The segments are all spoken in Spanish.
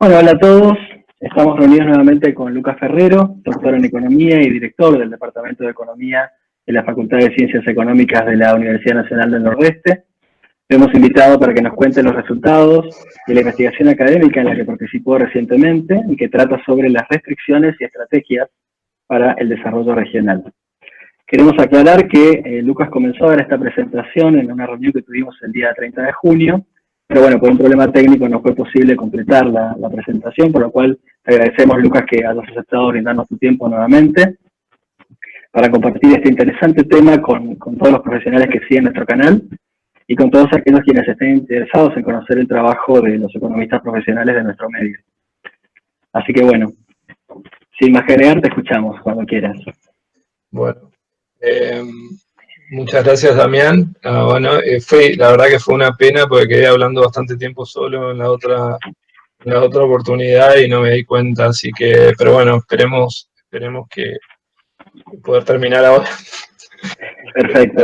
Bueno, hola a todos. Estamos reunidos nuevamente con Lucas Ferrero, doctor en Economía y director del Departamento de Economía de la Facultad de Ciencias Económicas de la Universidad Nacional del Nordeste. Lo hemos invitado para que nos cuente los resultados de la investigación académica en la que participó recientemente y que trata sobre las restricciones y estrategias para el desarrollo regional. Queremos aclarar que Lucas comenzó a dar esta presentación en una reunión que tuvimos el día 30 de junio, pero bueno, por un problema técnico no fue posible completar la presentación, por lo cual te agradecemos, Lucas, que hayas aceptado brindarnos tu tiempo nuevamente para compartir este interesante tema con todos los profesionales que siguen nuestro canal y con todos aquellos quienes estén interesados en conocer el trabajo de los economistas profesionales de nuestro medio. Así que bueno, sin más que agregar, te escuchamos cuando quieras. Bueno, muchas gracias, Damián. La verdad que fue una pena porque quedé hablando bastante tiempo solo en la otra oportunidad y no me di cuenta, así que, pero bueno, esperemos que poder terminar ahora. Perfecto.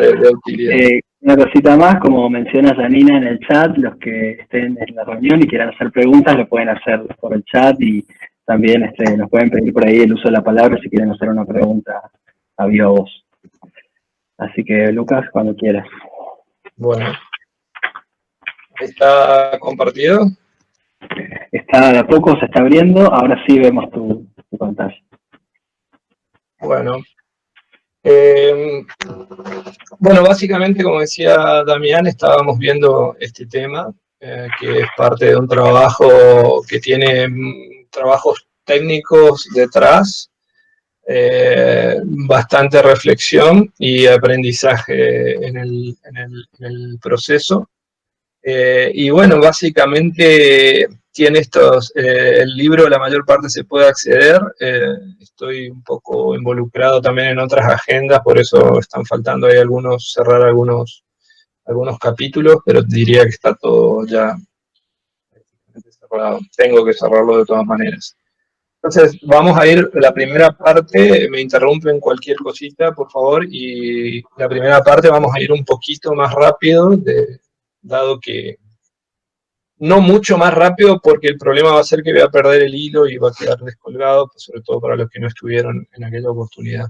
Una cosita más, como menciona Janina en el chat, los que estén en la reunión y quieran hacer preguntas lo pueden hacer por el chat y también nos pueden pedir por ahí el uso de la palabra si quieren hacer una pregunta a viva voz. Así que, Lucas, cuando quieras. Bueno. ¿Está compartido? Está de a poco, se está abriendo. Ahora sí vemos tu pantalla. Bueno. Bueno, básicamente, como decía Damián, estábamos viendo este tema, que es parte de un trabajo que tiene trabajos técnicos detrás, bastante reflexión y aprendizaje en el proceso. Y bueno, básicamente tiene el libro, la mayor parte se puede acceder. Estoy un poco involucrado también en otras agendas, por eso están faltando ahí cerrar algunos capítulos, pero diría que está todo ya cerrado. Tengo que cerrarlo de todas maneras. Entonces, vamos a ir, la primera parte, me interrumpen cualquier cosita, por favor, y la primera parte vamos a ir un poquito más rápido, dado que no mucho más rápido, porque el problema va a ser que voy a perder el hilo y va a quedar descolgado, pues sobre todo para los que no estuvieron en aquella oportunidad.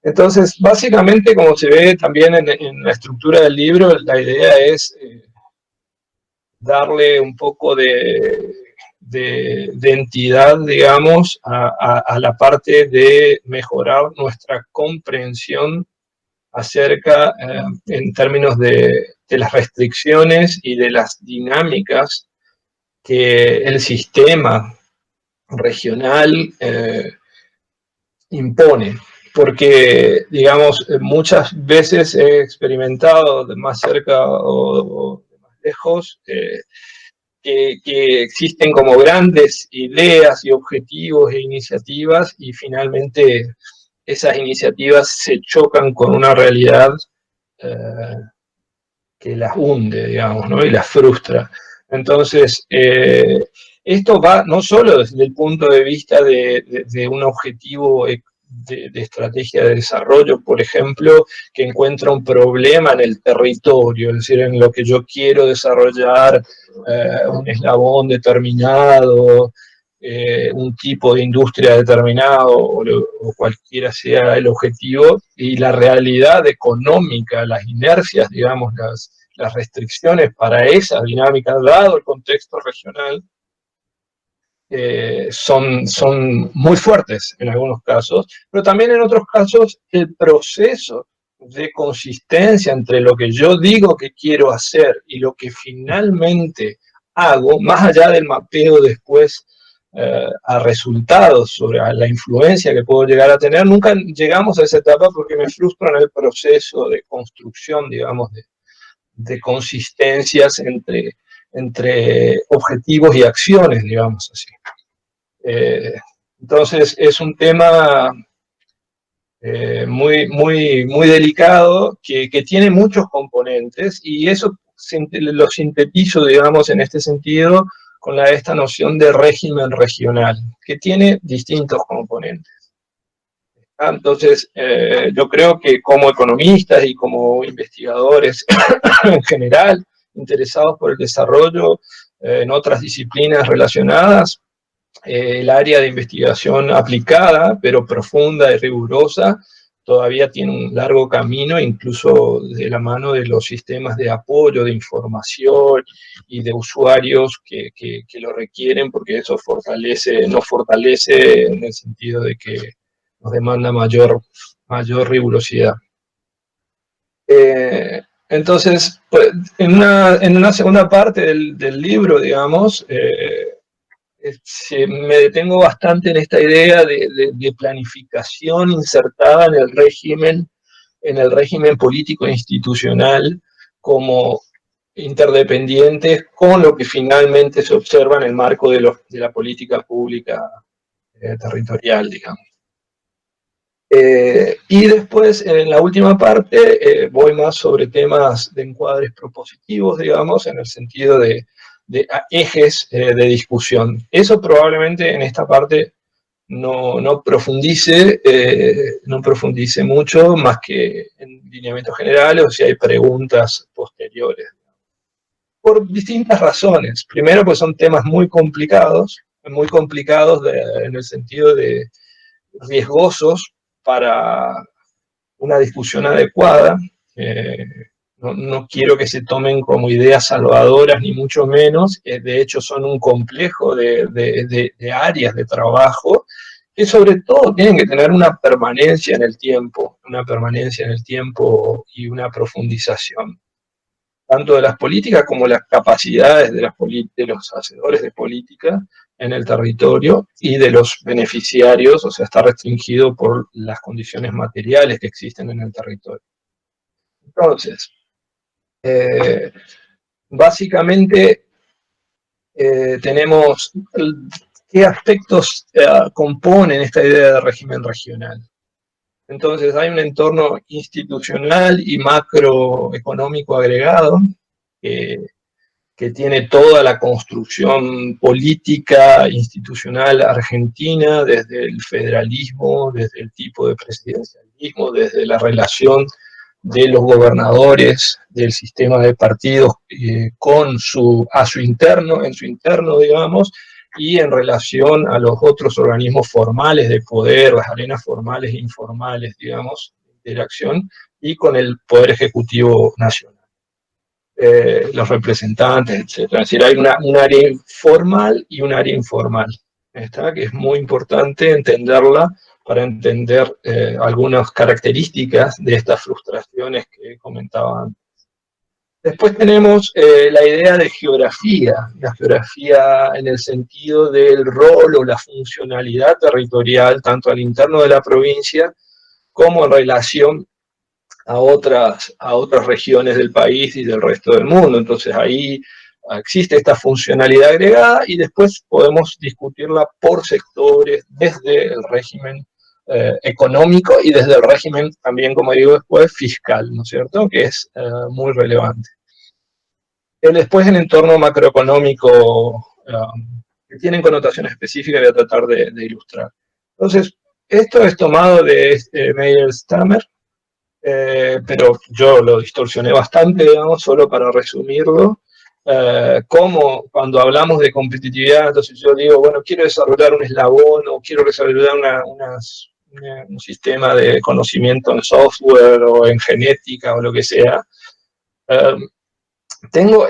Entonces, básicamente, como se ve también en la estructura del libro, la idea es darle un poco de entidad, digamos, a la parte de mejorar nuestra comprensión acerca, en términos de las restricciones y de las dinámicas que el sistema regional impone. Porque, digamos, muchas veces he experimentado de más cerca o de más lejos que existen como grandes ideas y objetivos e iniciativas y finalmente esas iniciativas se chocan con una realidad que las hunde, digamos, ¿no? Y las frustra. Entonces, esto va no solo desde el punto de vista de un objetivo de estrategia de desarrollo, por ejemplo, que encuentra un problema en el territorio, es decir, en lo que yo quiero desarrollar un eslabón determinado, un tipo de industria determinado o cualquiera sea el objetivo, y la realidad económica, las inercias, digamos, las restricciones para esa dinámica, dado el contexto regional, son muy fuertes en algunos casos, pero también en otros casos el proceso de consistencia entre lo que yo digo que quiero hacer y lo que finalmente hago, más allá del mapeo después a resultados sobre la influencia que puedo llegar a tener, nunca llegamos a esa etapa porque me frustran el proceso de construcción, digamos, de consistencias entre objetivos y acciones, digamos así. Entonces es un tema muy delicado que tiene muchos componentes, y eso lo sintetizo, digamos, en este sentido con esta noción de régimen regional, que tiene distintos componentes. Entonces, yo creo que como economistas y como investigadores en general, interesados por el desarrollo, en otras disciplinas relacionadas, el área de investigación aplicada, pero profunda y rigurosa, todavía tiene un largo camino, incluso de la mano de los sistemas de apoyo, de información y de usuarios que lo requieren, porque eso nos fortalece en el sentido de que nos demanda mayor rigurosidad. Entonces, pues, en una segunda parte del libro, digamos, me detengo bastante en esta idea de planificación insertada en el régimen político e institucional como interdependientes con lo que finalmente se observa en el marco de la política pública territorial, digamos. Y después, en la última parte, voy más sobre temas de encuadres propositivos, digamos, en el sentido de ejes de discusión. Eso probablemente en esta parte no profundice mucho, más que en lineamientos generales, o si hay preguntas posteriores. Por distintas razones. Primero, pues son temas muy complicados en el sentido de riesgosos para una discusión adecuada. No quiero que se tomen como ideas salvadoras, ni mucho menos. De hecho, son un complejo de áreas de trabajo que sobre todo tienen que tener una permanencia en el tiempo y una profundización, tanto de las políticas como las capacidades de los hacedores de política en el territorio y de los beneficiarios, o sea, está restringido por las condiciones materiales que existen en el territorio. Entonces, básicamente tenemos qué aspectos componen esta idea de régimen regional. Entonces hay un entorno institucional y macroeconómico agregado que tiene toda la construcción política institucional argentina, desde el federalismo, desde el tipo de presidencialismo, desde la relación de los gobernadores, del sistema de partidos en su interno, digamos, y en relación a los otros organismos formales de poder, las arenas formales e informales, digamos, de interacción, y con el Poder Ejecutivo Nacional. Los representantes, etc. Es decir, hay un área formal y un área informal, ¿está? Que es muy importante entenderla para entender algunas características de estas frustraciones que comentaba antes. Después tenemos la idea de geografía, la geografía en el sentido del rol o la funcionalidad territorial, tanto al interno de la provincia como en relación a otras regiones del país y del resto del mundo. Entonces ahí existe esta funcionalidad agregada y después podemos discutirla por sectores desde el régimen económico y desde el régimen también, como digo después, fiscal, ¿no es cierto?, que es muy relevante. Después el entorno macroeconómico, que tienen connotaciones específicas, voy a tratar de ilustrar. Entonces, esto es tomado de Meyer-Stammer, pero yo lo distorsioné bastante, digamos, solo para resumirlo. Como cuando hablamos de competitividad, entonces yo digo, bueno, quiero desarrollar un eslabón o quiero desarrollar un sistema de conocimiento en software o en genética o lo que sea. Tengo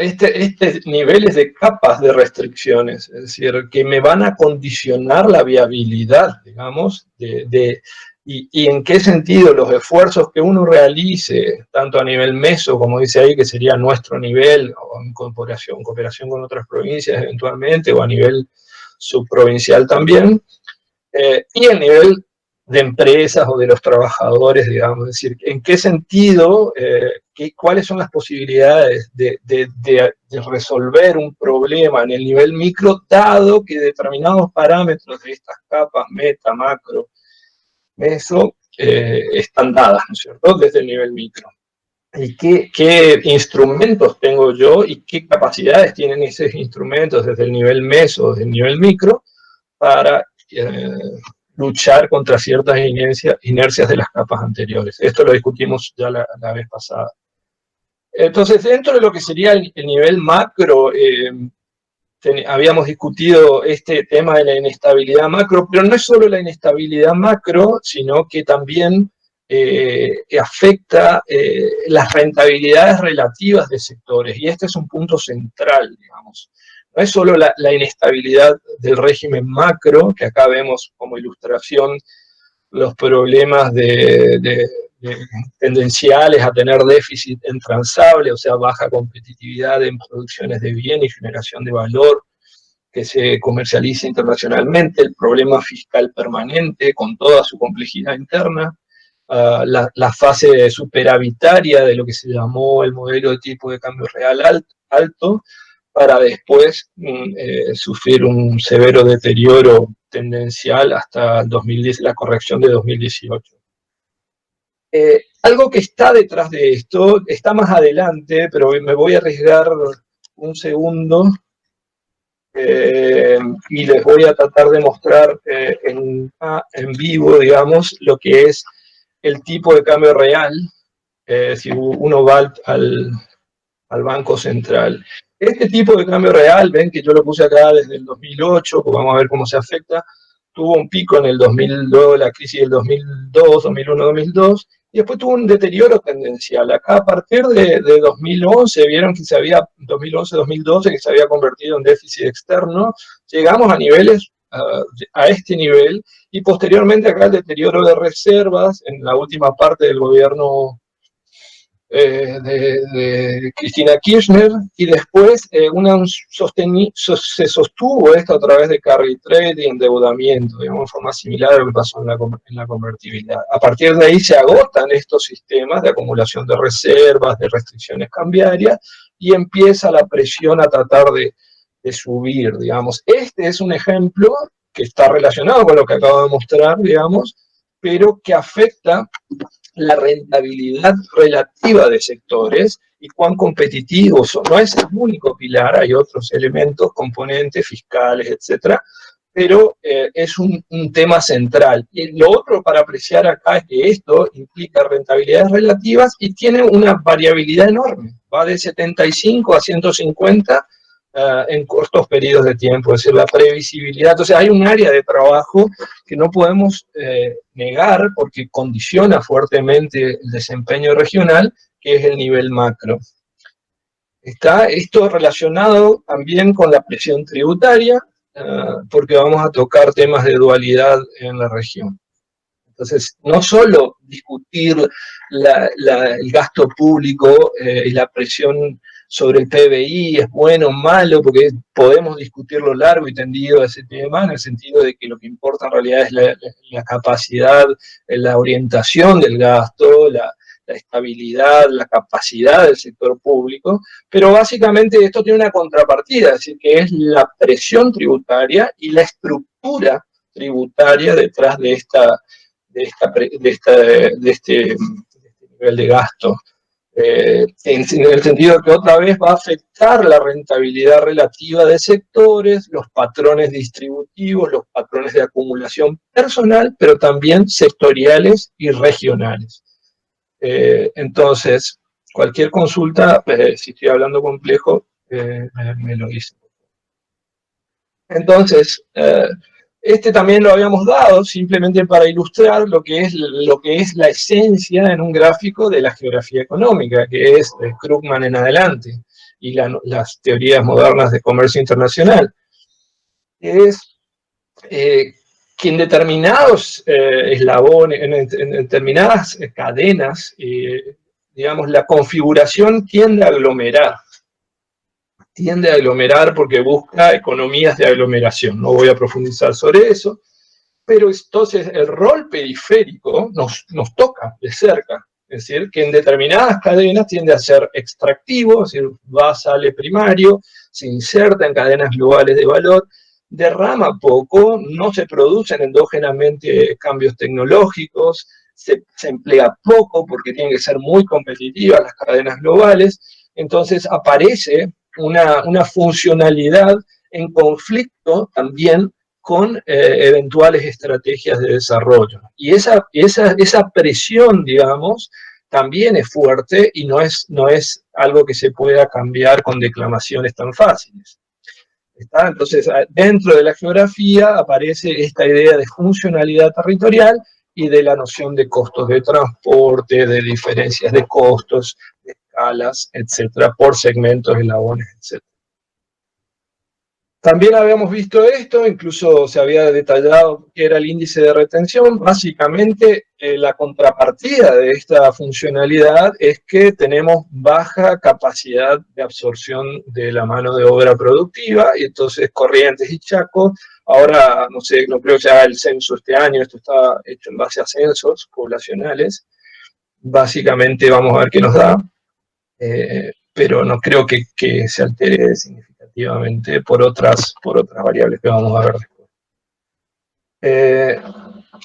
niveles de capas de restricciones, es decir, que me van a condicionar la viabilidad, digamos, y en qué sentido los esfuerzos que uno realice, tanto a nivel meso, como dice ahí, que sería nuestro nivel, o en cooperación con otras provincias eventualmente, o a nivel subprovincial también, y el nivel de empresas o de los trabajadores, digamos, es decir, en qué sentido, cuáles son las posibilidades de resolver un problema en el nivel micro, dado que determinados parámetros de estas capas, meta, macro, meso, están dadas, ¿no es cierto?, desde el nivel micro. ¿Y qué instrumentos tengo yo y qué capacidades tienen esos instrumentos desde el nivel meso, desde el nivel micro, para luchar contra ciertas inercias de las capas anteriores? Esto lo discutimos ya la vez pasada. Entonces, dentro de lo que sería el nivel macro, habíamos discutido este tema de la inestabilidad macro, pero no es solo la inestabilidad macro, sino que también afecta las rentabilidades relativas de sectores, y este es un punto central, digamos. No es solo la inestabilidad del régimen macro, que acá vemos como ilustración los problemas tendenciales a tener déficit intransable, o sea, baja competitividad en producciones de bien y generación de valor que se comercializa internacionalmente, el problema fiscal permanente con toda su complejidad interna, la fase superavitaria de lo que se llamó el modelo de tipo de cambio real alto, para después sufrir un severo deterioro tendencial hasta el 2010, la corrección de 2018. Algo que está detrás de esto, está más adelante, pero me voy a arriesgar un segundo y les voy a tratar de mostrar en vivo, digamos, lo que es el tipo de cambio real, si uno va al Banco Central. Este tipo de cambio real, ven que yo lo puse acá desde el 2008, pues vamos a ver cómo se afecta, tuvo un pico en el 2002, la crisis del 2002, 2001, 2002, y después tuvo un deterioro tendencial. Acá a partir de 2011, vieron que 2011-2012, que se había convertido en déficit externo, llegamos a niveles, a este nivel, y posteriormente acá el deterioro de reservas en la última parte del gobierno de Cristina Kirchner, y después se sostuvo esto a través de carry trade y endeudamiento, digamos, de forma similar a lo que pasó en la convertibilidad. A partir de ahí se agotan estos sistemas de acumulación de reservas, de restricciones cambiarias, y empieza la presión a tratar de subir, digamos. Este es un ejemplo que está relacionado con lo que acabo de mostrar, digamos, pero que afecta la rentabilidad relativa de sectores y cuán competitivos son. No es el único pilar, hay otros elementos, componentes fiscales, etcétera, pero es un tema central. Y lo otro para apreciar acá es que esto implica rentabilidades relativas y tiene una variabilidad enorme, va de 75 a 150 en cortos periodos de tiempo, es decir, la previsibilidad. Entonces hay un área de trabajo que no podemos negar porque condiciona fuertemente el desempeño regional, que es el nivel macro. Está esto relacionado también con la presión tributaria, porque vamos a tocar temas de dualidad en la región. Entonces, no solo discutir el gasto público y la presión sobre el PBI es bueno o malo, porque podemos discutirlo largo y tendido a ese tema, en el sentido de que lo que importa en realidad es la capacidad, la orientación del gasto, la estabilidad, la capacidad del sector público, pero básicamente esto tiene una contrapartida, es decir, que es la presión tributaria y la estructura tributaria detrás de este nivel de gasto. En el sentido que otra vez va a afectar la rentabilidad relativa de sectores, los patrones distributivos, los patrones de acumulación personal, pero también sectoriales y regionales. Entonces, cualquier consulta, si estoy hablando complejo, me lo dice. Entonces, este también lo habíamos dado simplemente para ilustrar lo que es la esencia en un gráfico de la geografía económica, que es de Krugman en adelante, y las teorías modernas de comercio internacional. Es que en determinados eslabones, en determinadas cadenas, digamos, la configuración tiende a aglomerar porque busca economías de aglomeración. No voy a profundizar sobre eso, pero entonces el rol periférico nos toca de cerca. Es decir, que en determinadas cadenas tiende a ser extractivo, es decir, va, sale primario, se inserta en cadenas globales de valor, derrama poco, no se producen endógenamente cambios tecnológicos, se emplea poco porque tienen que ser muy competitivas las cadenas globales, entonces aparece una funcionalidad en conflicto también con eventuales estrategias de desarrollo. Y esa presión, digamos, también es fuerte y no es algo que se pueda cambiar con declamaciones tan fáciles. ¿Está? Entonces, dentro de la geografía aparece esta idea de funcionalidad territorial y de la noción de costos de transporte, de diferencias de costos, de escalas, etcétera, por segmentos, eslabones, etcétera. También habíamos visto esto, incluso se había detallado qué era el índice de retención. Básicamente, la contrapartida de esta funcionalidad es que tenemos baja capacidad de absorción de la mano de obra productiva, y entonces Corrientes y Chaco, ahora no sé, no creo que se haga el censo este año, esto está hecho en base a censos poblacionales. Básicamente vamos a ver qué nos da, pero no creo que se altere significativamente por otras variables que vamos a ver después.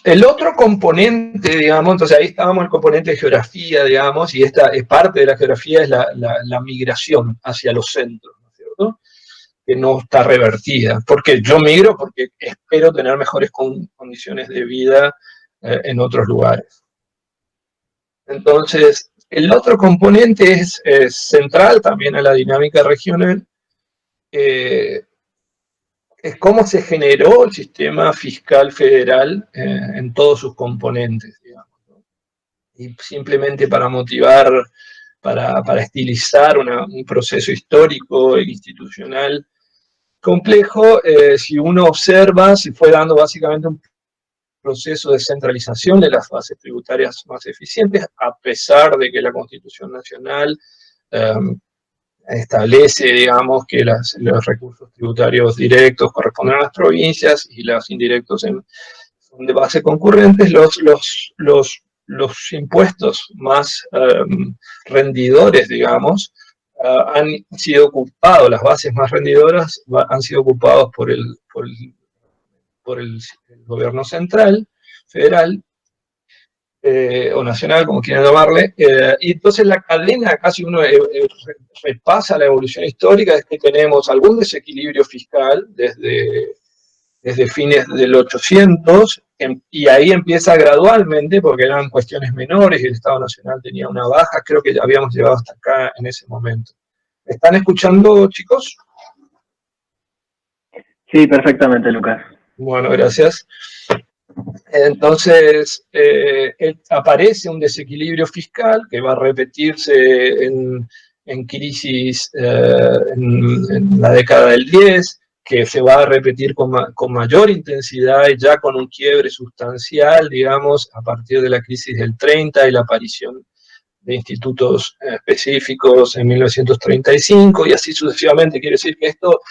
El otro componente, digamos, entonces ahí estábamos el componente de geografía, digamos, y esta es parte de la geografía, es la migración hacia los centros, ¿no es cierto? Que no está revertida. Porque yo migro porque espero tener mejores condiciones de vida en otros lugares. Entonces, el otro componente es central también a la dinámica regional, es cómo se generó el sistema fiscal federal en todos sus componentes, digamos, ¿no? Y simplemente para motivar, para estilizar un proceso histórico e institucional complejo, si uno observa, se fue dando básicamente un proceso de centralización de las bases tributarias más eficientes, a pesar de que la Constitución Nacional establece, digamos, que los recursos tributarios directos corresponden a las provincias y los indirectos son de base concurrentes. Los impuestos más rendidores, digamos, han sido ocupados, las bases más rendidoras han sido ocupados por el gobierno central, federal, o nacional, como quieran llamarle, y entonces la cadena, casi uno repasa la evolución histórica, es que tenemos algún desequilibrio fiscal desde fines del 800, y ahí empieza gradualmente, porque eran cuestiones menores y el Estado Nacional tenía una baja, creo que ya habíamos llegado hasta acá en ese momento. ¿Me están escuchando, chicos? Sí, perfectamente, Lucas. Bueno, gracias. Entonces, aparece un desequilibrio fiscal que va a repetirse en crisis en la década del 10, que se va a repetir con mayor intensidad y ya con un quiebre sustancial, digamos, a partir de la crisis del 30 y la aparición de institutos específicos en 1935, y así sucesivamente. Quiere decir que esto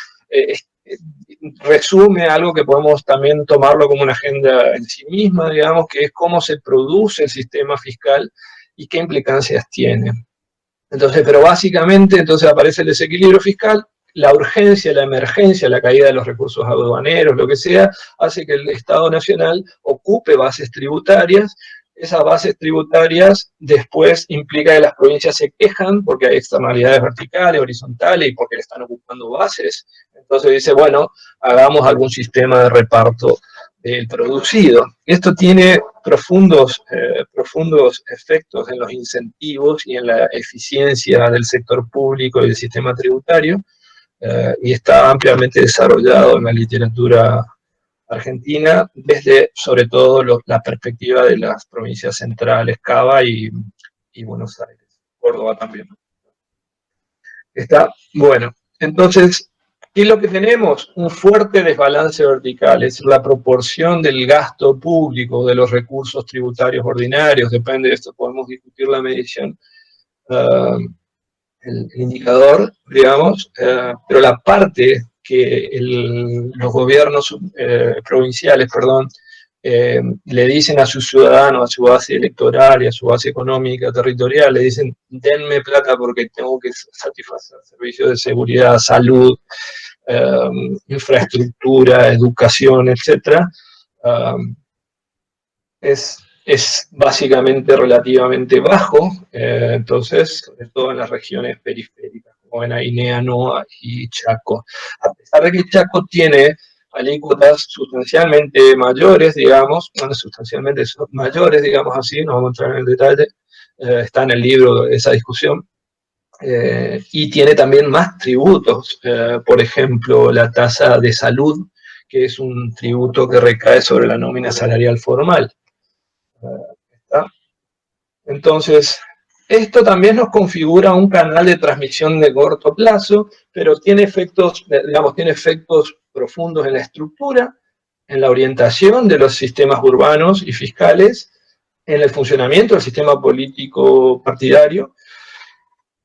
resume algo que podemos también tomarlo como una agenda en sí misma, digamos, que es cómo se produce el sistema fiscal y qué implicancias tiene. Entonces, pero básicamente, entonces aparece el desequilibrio fiscal, la urgencia, la emergencia, la caída de los recursos aduaneros, lo que sea, hace que el Estado Nacional ocupe bases tributarias. Esas bases tributarias después implica que las provincias se quejan porque hay externalidades verticales, horizontales, y porque le están ocupando bases. Entonces dice, bueno, hagamos algún sistema de reparto del producido. Esto tiene profundos efectos en los incentivos y en la eficiencia del sector público y del sistema tributario, y está ampliamente desarrollado en la literatura argentina, desde sobre todo la perspectiva de las provincias centrales, Cava y Buenos Aires, Córdoba también. Está bueno. Entonces, ¿qué es lo que tenemos? Un fuerte desbalance vertical, es la proporción del gasto público, de los recursos tributarios ordinarios, depende de esto, podemos discutir la medición, el indicador, digamos, pero la parte que los gobiernos provinciales, le dicen a sus ciudadanos, a su base electoral y a su base económica, territorial, le dicen, denme plata porque tengo que satisfacer servicios de seguridad, salud, infraestructura, educación, etc. Es básicamente relativamente bajo, entonces, sobre todo en las regiones periféricas, como en Ainea, Noa y Chaco. A pesar de que Chaco tiene alícuotas sustancialmente mayores, digamos, bueno, sustancialmente mayores, digamos así, no vamos a entrar en el detalle, está en el libro esa discusión, y tiene también más tributos, por ejemplo, la tasa de salud, que es un tributo que recae sobre la nómina salarial formal. ¿Está? Entonces, esto también nos configura un canal de transmisión de corto plazo, pero tiene efectos, digamos, tiene efectos profundos en la estructura, en la orientación de los sistemas urbanos y fiscales, en el funcionamiento del sistema político partidario,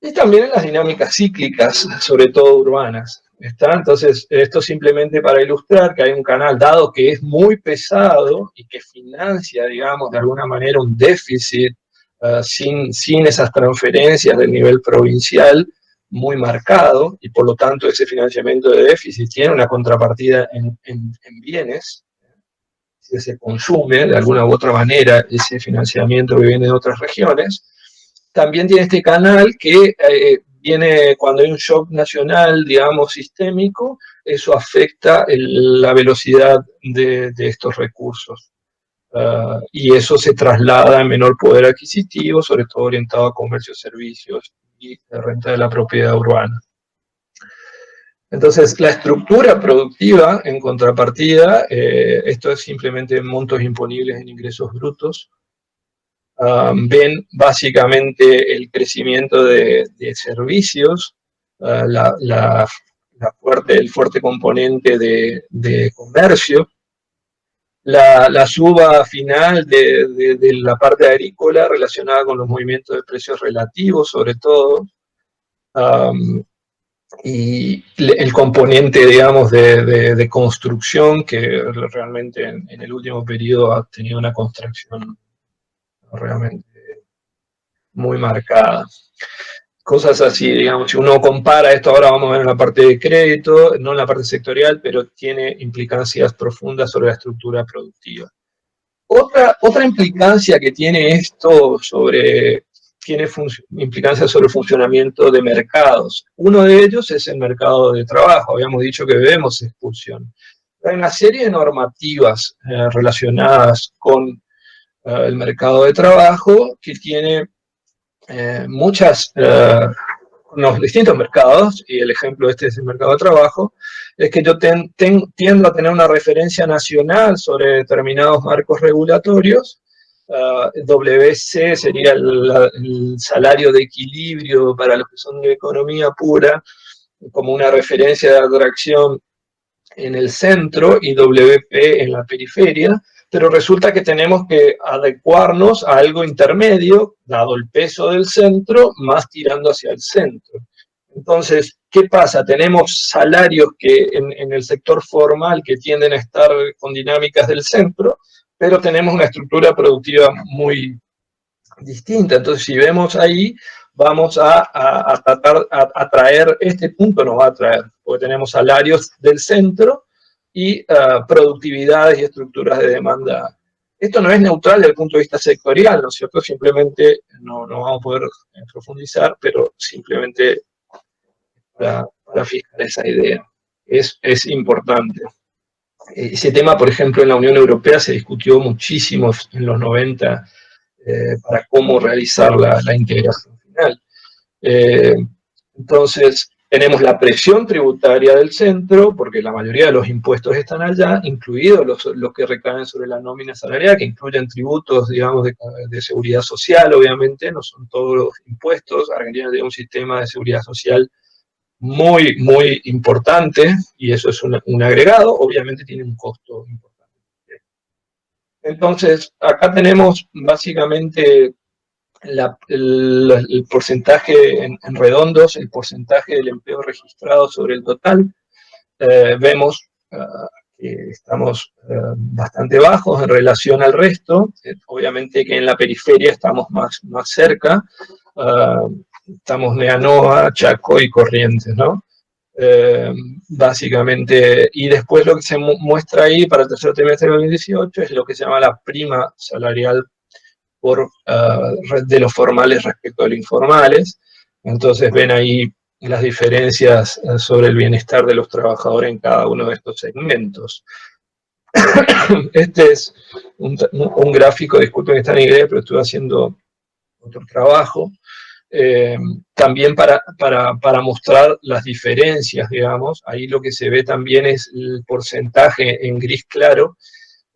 y también en las dinámicas cíclicas, sobre todo urbanas. ¿Está? Entonces, esto simplemente para ilustrar que hay un canal, dado que es muy pesado y que financia, digamos, de alguna manera un déficit sin esas transferencias del nivel provincial muy marcado, y por lo tanto ese financiamiento de déficit tiene una contrapartida en bienes, si se consume de alguna u otra manera ese financiamiento que viene de otras regiones. También tiene este canal que viene cuando hay un shock nacional, digamos, sistémico, eso afecta la velocidad de estos recursos. Y eso se traslada en menor poder adquisitivo, sobre todo orientado a comercio, servicios y renta de la propiedad urbana. Entonces, la estructura productiva, en contrapartida, esto es simplemente montos imponibles en ingresos brutos, ven básicamente el crecimiento de servicios, el fuerte componente de comercio, la suba final de la parte agrícola relacionada con los movimientos de precios relativos, sobre todo, y el componente, digamos, de construcción, que realmente en el último periodo ha tenido una contracción realmente muy marcada. Cosas así, digamos, si uno compara esto, ahora vamos a ver en la parte de crédito, no en la parte sectorial, pero tiene implicancias profundas sobre la estructura productiva. Otra implicancia que tiene esto tiene implicancias sobre el funcionamiento de mercados. Uno de ellos es el mercado de trabajo. Habíamos dicho que vemos expulsión. Hay una serie de normativas relacionadas con el mercado de trabajo que tiene los distintos mercados, y el ejemplo este es el mercado de trabajo, es que yo tiendo a tener una referencia nacional sobre determinados marcos regulatorios. WC sería el salario de equilibrio para los que son de economía pura, como una referencia de atracción en el centro, y WP en la periferia, pero resulta que tenemos que adecuarnos a algo intermedio, dado el peso del centro, más tirando hacia el centro. Entonces, ¿qué pasa? Tenemos salarios que en el sector formal que tienden a estar con dinámicas del centro, pero tenemos una estructura productiva muy distinta. Entonces, si vemos ahí, vamos a tratar a traer, este punto nos va a traer, porque tenemos salarios del centro y productividades y estructuras de demanda. Esto no es neutral desde el punto de vista sectorial, ¿no es cierto? Simplemente, no vamos a poder profundizar, pero simplemente para fijar esa idea. Es importante. Ese tema, por ejemplo, en la Unión Europea se discutió muchísimo en los 90 para cómo realizar la integración final. Entonces, tenemos la presión tributaria del centro, porque la mayoría de los impuestos están allá, incluidos los que recaen sobre la nómina salarial, que incluyen tributos, digamos, de seguridad social, obviamente, no son todos los impuestos. Argentina tiene un sistema de seguridad social muy, muy importante, y eso es un agregado, obviamente tiene un costo importante. Entonces, acá tenemos básicamente el porcentaje en redondos, el porcentaje del empleo registrado sobre el total. Vemos que estamos bastante bajos en relación al resto. Obviamente que en la periferia estamos más cerca. Estamos Neanoa, Chaco y Corrientes, ¿no? Básicamente, y después lo que se muestra ahí para el tercer trimestre de 2018 es lo que se llama la prima salarial de los formales respecto a los informales. Entonces ven ahí las diferencias sobre el bienestar de los trabajadores en cada uno de estos segmentos. Este es un gráfico, disculpen que está en inglés, pero estuve haciendo otro trabajo. también para mostrar las diferencias, digamos. Ahí lo que se ve también es el porcentaje en gris claro,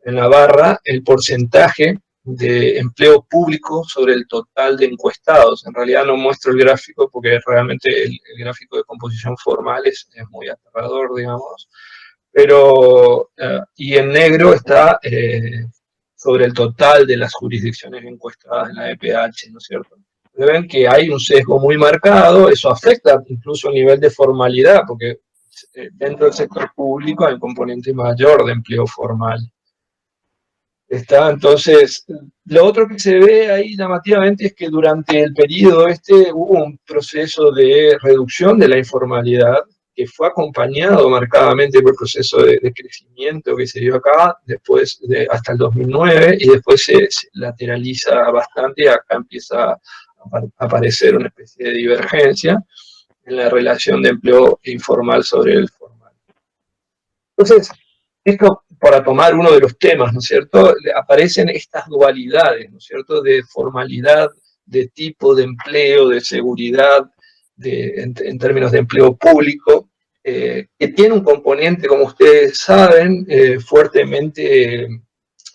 en la barra, el porcentaje de empleo público sobre el total de encuestados. En realidad no muestro el gráfico porque realmente el gráfico de composición formal es muy aterrador, digamos. Pero, y en negro está sobre el total de las jurisdicciones encuestadas en la EPH, ¿no es cierto? Ven que hay un sesgo muy marcado, eso afecta incluso el nivel de formalidad, porque dentro del sector público hay un componente mayor de empleo formal. Está, entonces, lo otro que se ve ahí llamativamente es que durante el periodo hubo un proceso de reducción de la informalidad que fue acompañado marcadamente por el proceso de crecimiento que se dio acá después hasta el 2009 y después se lateraliza bastante y acá empieza a aparecer una especie de divergencia en la relación de empleo informal sobre el formal. Entonces, esto para tomar uno de los temas, ¿no es cierto? Aparecen estas dualidades, ¿no es cierto? De formalidad, de tipo de empleo, de seguridad, en términos de empleo público, que tiene un componente, como ustedes saben, fuertemente,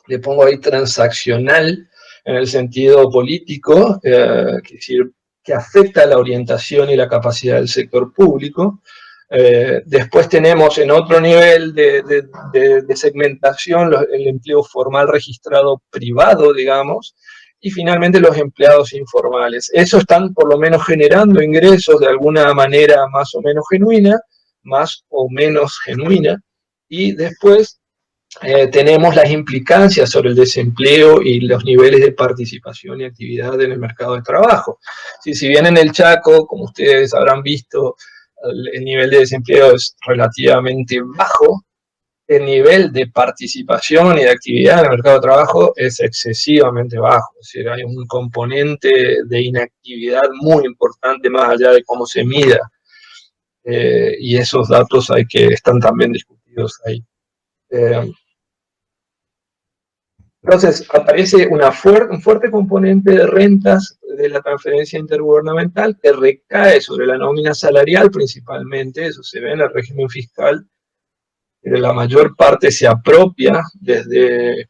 le pongo ahí transaccional, en el sentido político, es decir, que afecta la orientación y la capacidad del sector público. Después tenemos en otro nivel de segmentación el empleo formal registrado privado, digamos, y finalmente los empleados informales. Esos están por lo menos generando ingresos de alguna manera más o menos genuina, más o menos genuina, y después tenemos las implicancias sobre el desempleo y los niveles de participación y actividad en el mercado de trabajo. Si bien en el Chaco, como ustedes habrán visto, el nivel de desempleo es relativamente bajo, el nivel de participación y de actividad en el mercado de trabajo es excesivamente bajo. Es decir, hay un componente de inactividad muy importante más allá de cómo se mida. Y esos datos están también discutidos ahí. Entonces, aparece un fuerte componente de rentas de la transferencia intergubernamental que recae sobre la nómina salarial principalmente, eso se ve en el régimen fiscal, pero la mayor parte se apropia desde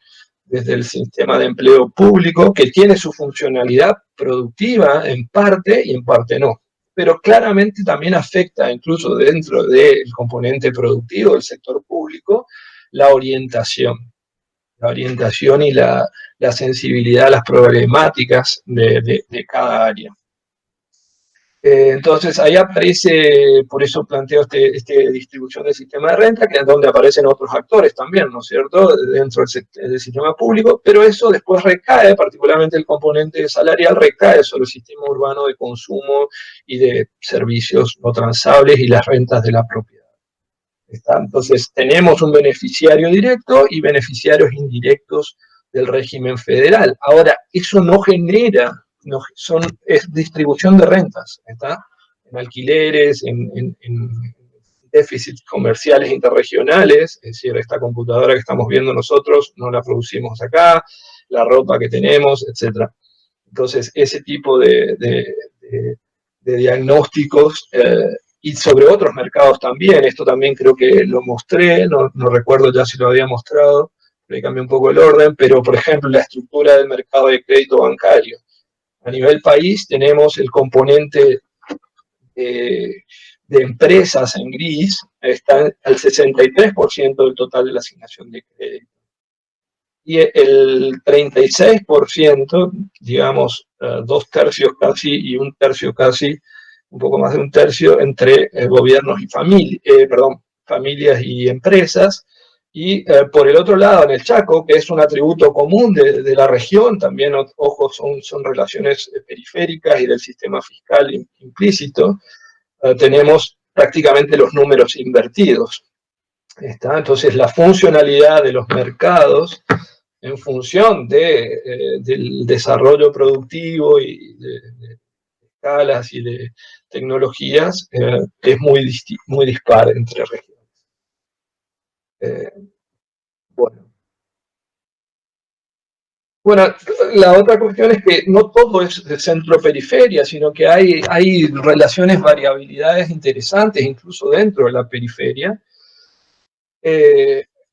el sistema de empleo público, que tiene su funcionalidad productiva en parte y en parte no. Pero claramente también afecta, incluso dentro del componente productivo del sector público, la orientación y la sensibilidad a las problemáticas de cada área. Entonces ahí aparece, por eso planteo esta distribución del sistema de renta, que es donde aparecen otros actores también, ¿no es cierto?, dentro del sistema público, pero eso después recae, particularmente el componente salarial, recae sobre el sistema urbano de consumo y de servicios no transables y las rentas de la propiedad. Entonces tenemos un beneficiario directo y beneficiarios indirectos del régimen federal. Ahora, eso no genera, es distribución de rentas, ¿está? En alquileres, en déficits comerciales interregionales, es decir, esta computadora que estamos viendo nosotros no la producimos acá, la ropa que tenemos, etc. Entonces, ese tipo de diagnósticos y sobre otros mercados también, esto también creo que lo mostré, no recuerdo ya si lo había mostrado, le cambié un poco el orden, pero por ejemplo la estructura del mercado de crédito bancario. A nivel país tenemos el componente de empresas en gris, están al 63% del total de la asignación de crédito. Y el 36%, digamos, 2/3 casi y 1/3 casi, un poco más de 1/3 entre gobiernos y familias y empresas. Y por el otro lado, en el Chaco, que es un atributo común de la región, también, ojo, son relaciones periféricas y del sistema fiscal implícito, tenemos prácticamente los números invertidos. ¿Está? Entonces, la funcionalidad de los mercados en función del desarrollo productivo y de escalas y de tecnologías, es muy dispar entre regiones. Bueno. Bueno, la otra cuestión es que no todo es de centro-periferia, sino que hay relaciones, variabilidades interesantes incluso dentro de la periferia.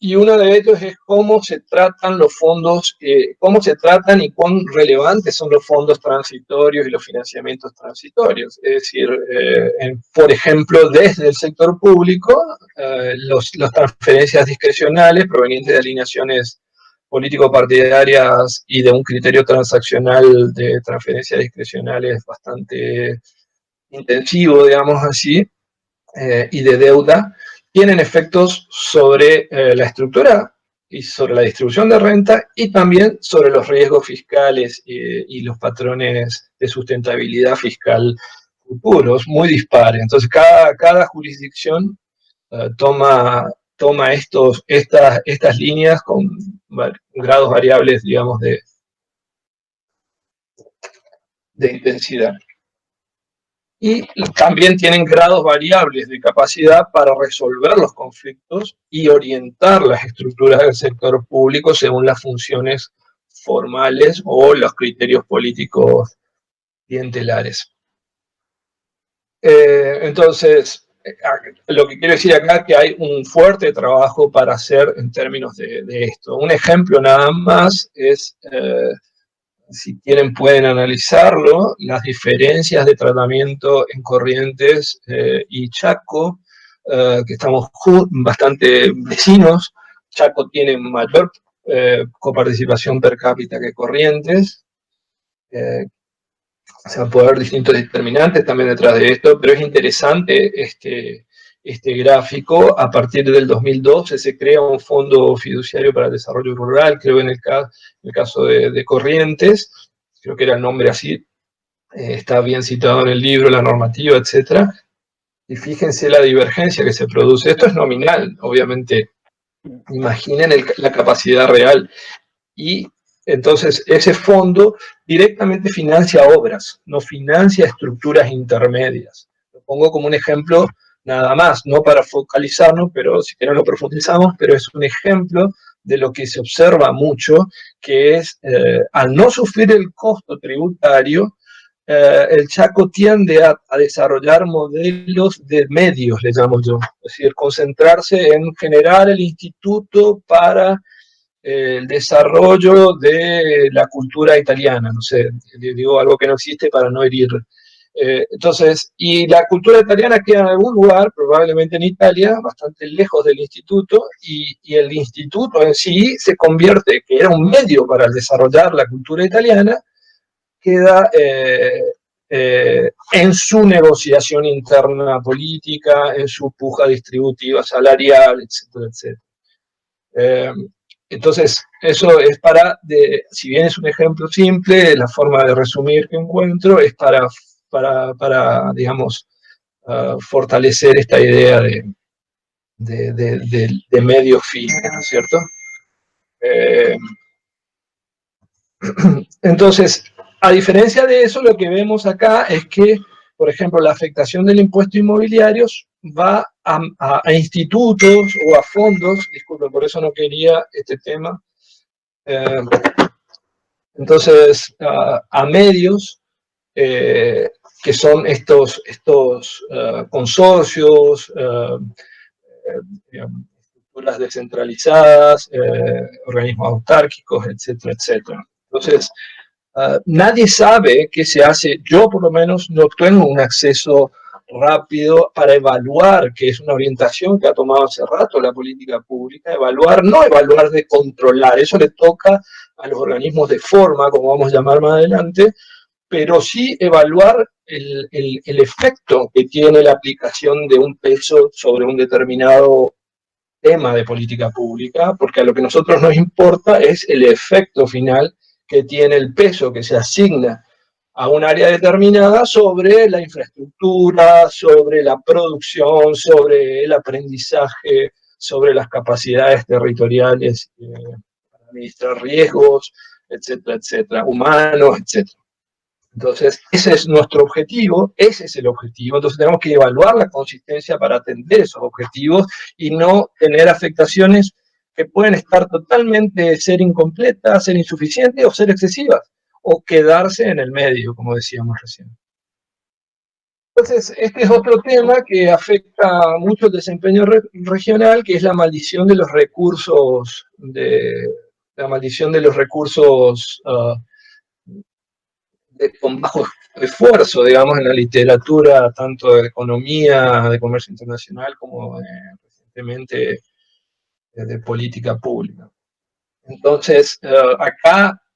Y uno de ellos es cómo se tratan los fondos, cómo se tratan y cuán relevantes son los fondos transitorios y los financiamientos transitorios. Es decir, por ejemplo, desde el sector público, las transferencias discrecionales provenientes de alineaciones político-partidarias y de un criterio transaccional de transferencias discrecionales bastante intensivo, digamos así, y de deuda, tienen efectos sobre la estructura y sobre la distribución de renta y también sobre los riesgos fiscales y los patrones de sustentabilidad fiscal futuros, muy dispares. Entonces, cada jurisdicción toma estas líneas con grados variables, digamos, de intensidad. Y también tienen grados variables de capacidad para resolver los conflictos y orientar las estructuras del sector público según las funciones formales o los criterios políticos clientelares. Entonces, lo que quiero decir acá es que hay un fuerte trabajo para hacer en términos de esto. Un ejemplo nada más es, si quieren pueden analizarlo, las diferencias de tratamiento en Corrientes y Chaco, que estamos bastante vecinos. Chaco tiene mayor coparticipación per cápita que Corrientes. Se puede ver distintos determinantes también detrás de esto, pero es interesante este gráfico. A partir del 2012 se crea un fondo fiduciario para el desarrollo rural, creo en el caso de Corrientes, creo que era el nombre así, está bien citado en el libro, la normativa, etc. Y fíjense la divergencia que se produce. Esto es nominal, obviamente. Imaginen la capacidad real. Y entonces ese fondo directamente financia obras, no financia estructuras intermedias. Lo pongo como un ejemplo nada más, no para focalizarnos, pero si que no lo profundizamos, pero es un ejemplo de lo que se observa mucho, que es al no sufrir el costo tributario, el Chaco tiende a desarrollar modelos de medios, le llamo yo, es decir, concentrarse en generar el instituto para el desarrollo de la cultura italiana, no sé, digo algo que no existe para no herir. Entonces, y la cultura italiana queda en algún lugar, probablemente en Italia, bastante lejos del instituto, y el instituto en sí se convierte, que era un medio para desarrollar la cultura italiana, queda en su negociación interna política, en su puja distributiva salarial, etcétera, etcétera. Entonces, eso es si bien es un ejemplo simple, la forma de resumir que encuentro es para digamos, fortalecer esta idea de medios fines, ¿no es cierto? Entonces, a diferencia de eso, lo que vemos acá es que, por ejemplo, la afectación del impuesto inmobiliario va a institutos o a fondos, disculpe, por eso no quería este tema, entonces a medios que son estos consorcios, estructuras descentralizadas, organismos autárquicos, etcétera, etcétera. Entonces, nadie sabe qué se hace. Yo, por lo menos, no tengo un acceso rápido para evaluar, que es una orientación que ha tomado hace rato la política pública, no evaluar de controlar, eso le toca a los organismos de forma, como vamos a llamar más adelante, pero sí evaluar el efecto que tiene la aplicación de un peso sobre un determinado tema de política pública, porque a lo que a nosotros nos importa es el efecto final que tiene el peso que se asigna a un área determinada sobre la infraestructura, sobre la producción, sobre el aprendizaje, sobre las capacidades territoriales para administrar riesgos, etcétera, etcétera, humanos, etcétera. Entonces, ese es nuestro objetivo, ese es el objetivo. Entonces, tenemos que evaluar la consistencia para atender esos objetivos y no tener afectaciones que pueden estar totalmente, ser incompletas, ser insuficientes o ser excesivas, o quedarse en el medio, como decíamos recién. Entonces, este es otro tema que afecta mucho el desempeño regional, que es la maldición de los recursos, con bajo esfuerzo, digamos, en la literatura, tanto de economía, de comercio internacional, como recientemente de política pública. Entonces,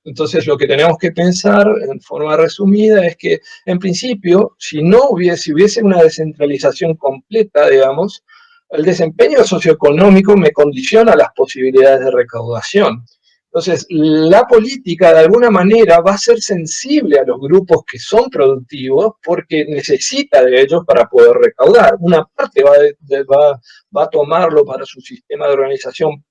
entonces lo que tenemos que pensar en forma resumida es que, en principio, si hubiese una descentralización completa, digamos, el desempeño socioeconómico me condiciona las posibilidades de recaudación. Entonces, la política de alguna manera va a ser sensible a los grupos que son productivos porque necesita de ellos para poder recaudar. Una parte va a tomarlo para su sistema de organización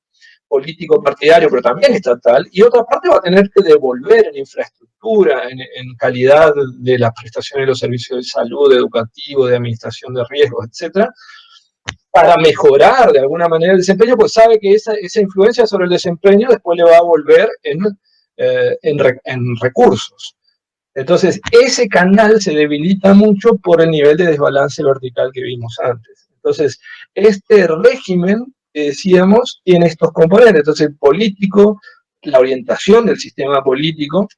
político partidario, pero también estatal, y otra parte va a tener que devolver en infraestructura, en calidad de las prestaciones de los servicios de salud, educativo, de administración de riesgos, etcétera, para mejorar de alguna manera el desempeño, pues sabe que esa influencia sobre el desempeño después le va a volver en recursos. Entonces, ese canal se debilita mucho por el nivel de desbalance vertical que vimos antes. Entonces, este régimen, decíamos, tiene estos componentes. Entonces, el político, la orientación del sistema político,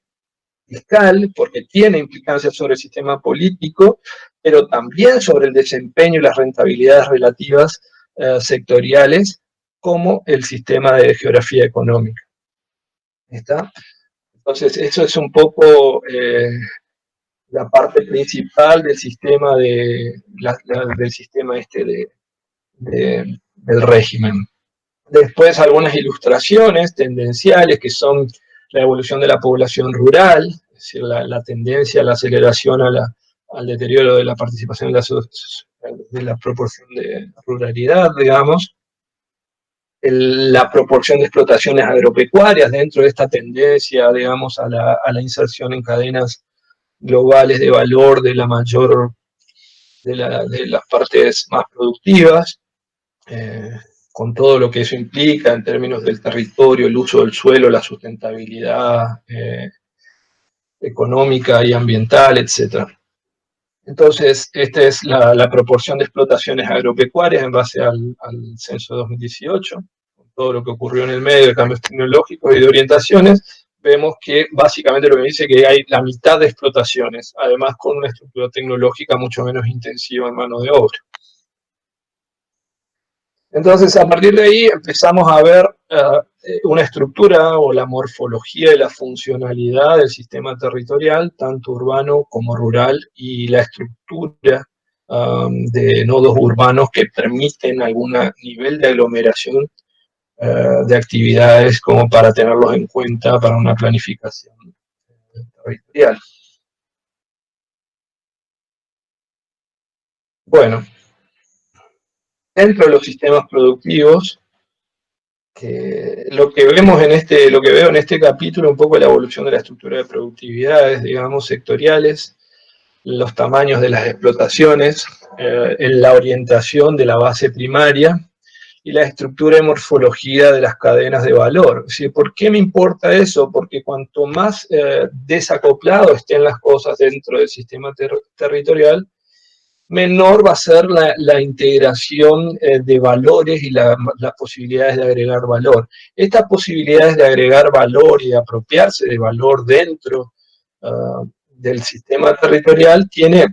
fiscal, porque tiene implicancias sobre el sistema político, pero también sobre el desempeño y las rentabilidades relativas sectoriales, como el sistema de geografía económica. ¿Está? Entonces, eso es un poco la parte principal del sistema del régimen. Después algunas ilustraciones tendenciales que son la evolución de la población rural, es decir, la tendencia a la aceleración al deterioro de la participación de la proporción de ruralidad, digamos, la proporción de explotaciones agropecuarias dentro de esta tendencia, digamos, a la inserción en cadenas globales de valor de las partes más productivas, con todo lo que eso implica en términos del territorio, el uso del suelo, la sustentabilidad económica y ambiental, etc. Entonces, esta es la proporción de explotaciones agropecuarias en base al censo de 2018, con todo lo que ocurrió en el medio de cambios tecnológicos y de orientaciones. Vemos que básicamente lo que dice que hay la mitad de explotaciones, además con una estructura tecnológica mucho menos intensiva en mano de obra. Entonces, a partir de ahí empezamos a ver una estructura o la morfología y la funcionalidad del sistema territorial, tanto urbano como rural, y la estructura de nodos urbanos que permiten algún nivel de aglomeración de actividades como para tenerlos en cuenta para una planificación territorial. Bueno, dentro de los sistemas productivos, lo que veo en este capítulo, un poco la evolución de la estructura de productividades, digamos, sectoriales, los tamaños de las explotaciones, en la orientación de la base primaria y la estructura y morfología de las cadenas de valor. ¿Sí? ¿Por qué me importa eso? Porque cuanto más desacoplado estén las cosas dentro del sistema territorial, menor va a ser la integración de valores y las posibilidades de agregar valor. Estas posibilidades de agregar valor y de apropiarse de valor dentro del sistema territorial tiene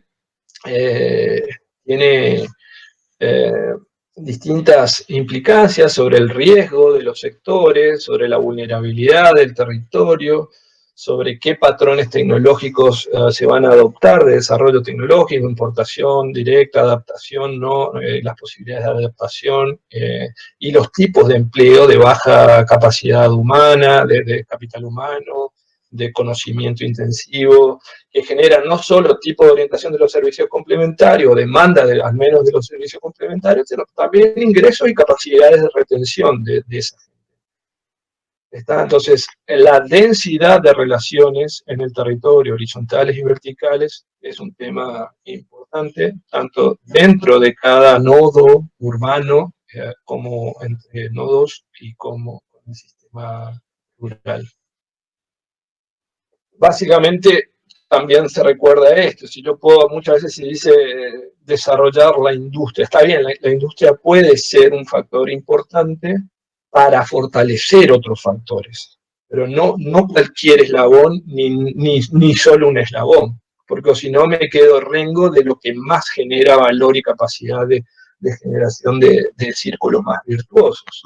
distintas implicancias sobre el riesgo de los sectores, sobre la vulnerabilidad del territorio, sobre qué patrones tecnológicos se van a adoptar de desarrollo tecnológico, importación directa, adaptación, no, las posibilidades de adaptación y los tipos de empleo de baja capacidad humana, de capital humano, de conocimiento intensivo, que generan no solo tipo de orientación de los servicios complementarios, demanda al menos de los servicios complementarios, sino también ingresos y capacidades de retención de esa gente. Entonces, la densidad de relaciones en el territorio, horizontales y verticales, es un tema importante, tanto dentro de cada nodo urbano como entre nodos y como con el sistema rural. Básicamente, también se recuerda esto, si yo puedo, muchas veces se dice desarrollar la industria, está bien, la industria puede ser un factor importante para fortalecer otros factores, pero no cualquier eslabón, ni solo un eslabón, porque si no me quedo rengo de lo que más genera valor y capacidad de generación de círculos más virtuosos.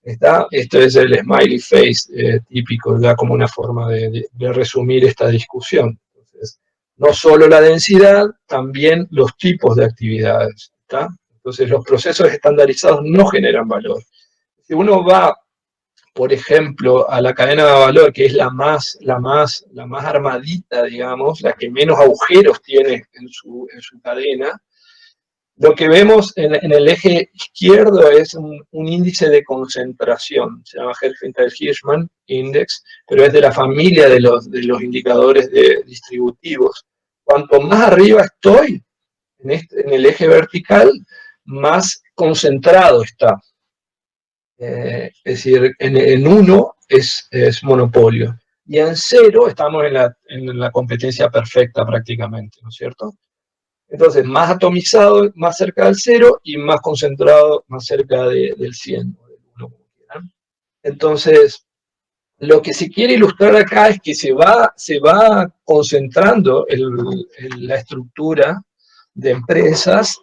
Esto es el smiley face típico, ya como una forma de resumir esta discusión. Entonces, no solo la densidad, también los tipos de actividades. ¿Está? Entonces, los procesos estandarizados no generan valor. Si uno va, por ejemplo, a la cadena de valor, que es la más armadita, digamos, la que menos agujeros tiene en su cadena, lo que vemos en el eje izquierdo es un índice de concentración, se llama Herfindahl-Hirschman Index, pero es de la familia de los indicadores distributivos. Cuanto más arriba estoy, en el eje vertical, más concentrado está. Es decir, en 1 es monopolio, y en 0 estamos en la competencia perfecta prácticamente, ¿no es cierto? Entonces, más atomizado, más cerca del 0, y más concentrado, más cerca del 100, o del 1, como quieran. Entonces, lo que se quiere ilustrar acá es que se va concentrando la estructura de empresas,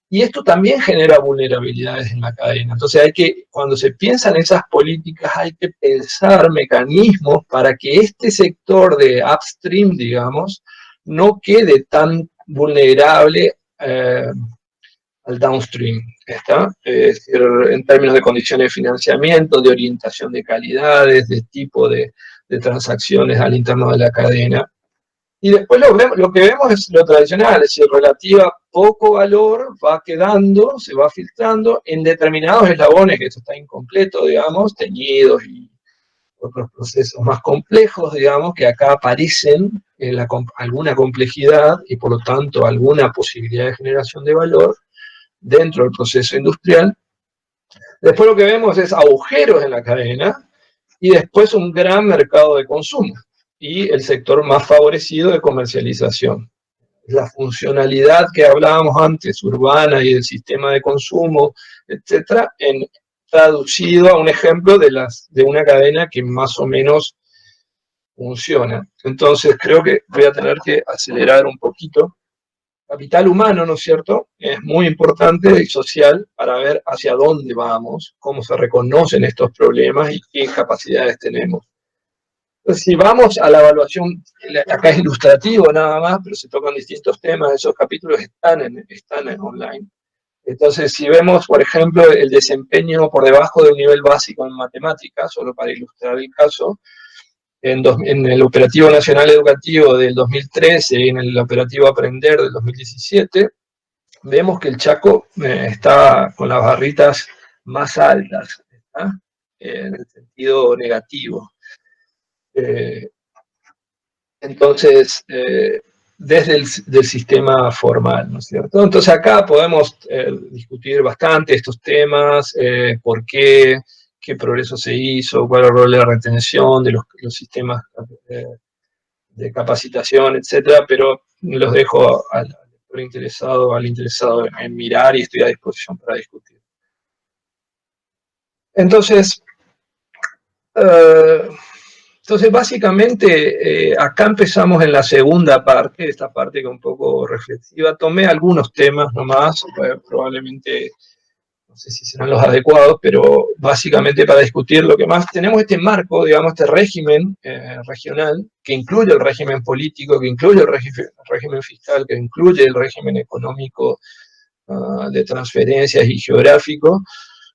y esto también genera vulnerabilidades en la cadena. Entonces, cuando se piensan esas políticas, hay que pensar mecanismos para que este sector de upstream, digamos, no quede tan vulnerable al downstream, ¿está? Es decir, en términos de condiciones de financiamiento, de orientación de calidades, de tipo de transacciones al interno de la cadena. Y después lo que vemos es lo tradicional, es decir, relativa poco valor va quedando, se va filtrando en determinados eslabones, que esto está incompleto, digamos, teñidos y otros procesos más complejos, digamos, que acá aparecen alguna complejidad y por lo tanto alguna posibilidad de generación de valor dentro del proceso industrial. Después lo que vemos es agujeros en la cadena y después un gran mercado de consumo y el sector más favorecido de comercialización. La funcionalidad que hablábamos antes, urbana y del sistema de consumo, etcétera, traducido a un ejemplo de una cadena que más o menos funciona. Entonces creo que voy a tener que acelerar un poquito. Capital humano, ¿no es cierto? Es muy importante y social para ver hacia dónde vamos, cómo se reconocen estos problemas y qué capacidades tenemos. Entonces, si vamos a la evaluación, acá es ilustrativo nada más, pero se tocan distintos temas, esos capítulos están en online. Entonces, si vemos, por ejemplo, el desempeño por debajo de un nivel básico en matemáticas, solo para ilustrar el caso, en el Operativo Nacional Educativo del 2013 y en el Operativo Aprender del 2017, vemos que el Chaco está con las barritas más altas, ¿está? En el sentido negativo. Entonces, desde el sistema formal, ¿no es cierto? Entonces acá podemos discutir bastante estos temas, por qué progreso se hizo, cuál es el rol de la retención, de los sistemas de capacitación, etcétera, pero los dejo al interesado en mirar y estoy a disposición para discutir. Entonces, básicamente, acá empezamos en la segunda parte, esta parte que es un poco reflexiva. Tomé algunos temas nomás, probablemente, no sé si serán los adecuados, pero básicamente para discutir lo que más tenemos este marco, digamos, este régimen regional, que incluye el régimen político, que incluye el régimen fiscal, que incluye el régimen económico de transferencias y geográfico,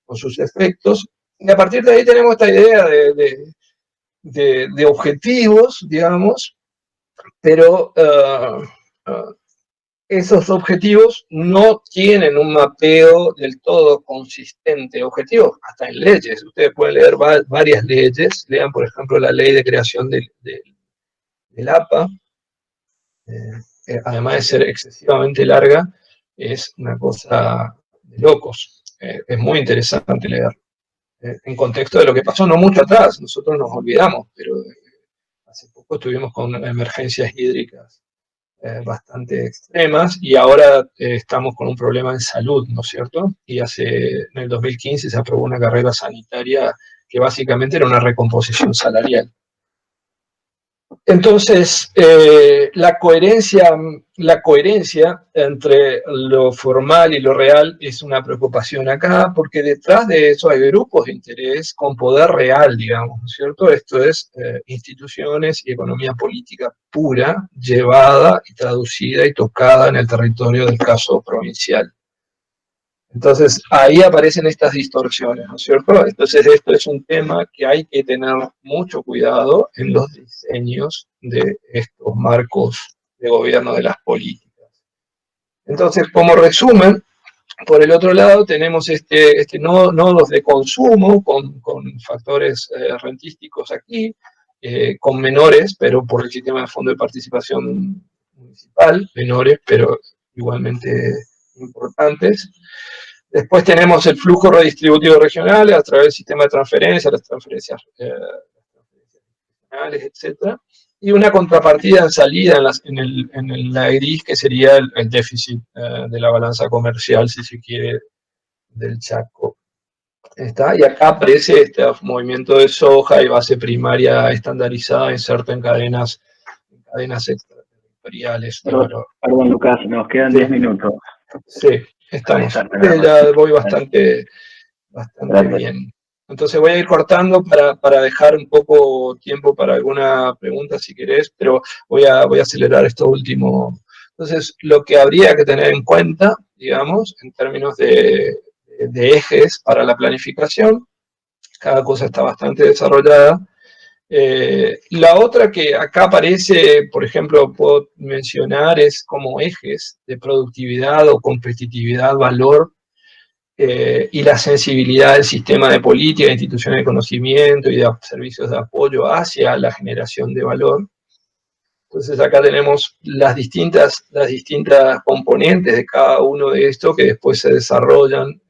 con sus efectos. Y a partir de ahí tenemos esta idea de objetivos, digamos, pero esos objetivos no tienen un mapeo del todo consistente. Objetivos hasta en leyes. Ustedes pueden leer varias leyes. Lean, por ejemplo, la ley de creación del APA. Además de ser excesivamente larga, es una cosa de locos. es muy interesante leer. En contexto de lo que pasó no mucho atrás, nosotros nos olvidamos, pero hace poco estuvimos con emergencias hídricas bastante extremas y ahora estamos con un problema en salud, ¿no es cierto? Y en el 2015 se aprobó una carrera sanitaria que básicamente era una recomposición salarial. Entonces, la coherencia entre lo formal y lo real es una preocupación acá, porque detrás de eso hay grupos de interés con poder real, digamos, ¿no es cierto? Esto es instituciones y economía política pura, llevada y traducida y tocada en el territorio del caso provincial. Entonces, ahí aparecen estas distorsiones, ¿no es cierto? Entonces, esto es un tema que hay que tener mucho cuidado en los diseños de estos marcos de gobierno de las políticas. Entonces, como resumen, por el otro lado tenemos nodos de consumo con factores rentísticos aquí, con menores, pero por el sistema de fondo de participación municipal, menores, pero igualmente importantes. Después tenemos el flujo redistributivo regional a través del sistema de transferencias, las transferencias regionales, etc. Y una contrapartida en salida en la gris, que sería el déficit de la balanza comercial, si se quiere, del Chaco. ¿Está? Y acá aparece este movimiento de soja y base primaria estandarizada inserta en cadenas extraterritoriales. Perdón, Lucas, nos quedan 10 minutos. Sí, estamos. Ya voy bastante bien. Entonces voy a ir cortando para dejar un poco tiempo para alguna pregunta si querés, pero voy a acelerar esto último. Entonces, lo que habría que tener en cuenta, digamos, en términos de ejes para la planificación, cada cosa está bastante desarrollada. La otra que acá aparece, por ejemplo, puedo mencionar, es como ejes de productividad o competitividad, valor, y la sensibilidad del sistema de política, de instituciones de conocimiento y de servicios de apoyo hacia la generación de valor. Entonces acá tenemos las distintas componentes de cada uno de estos que después se desarrollan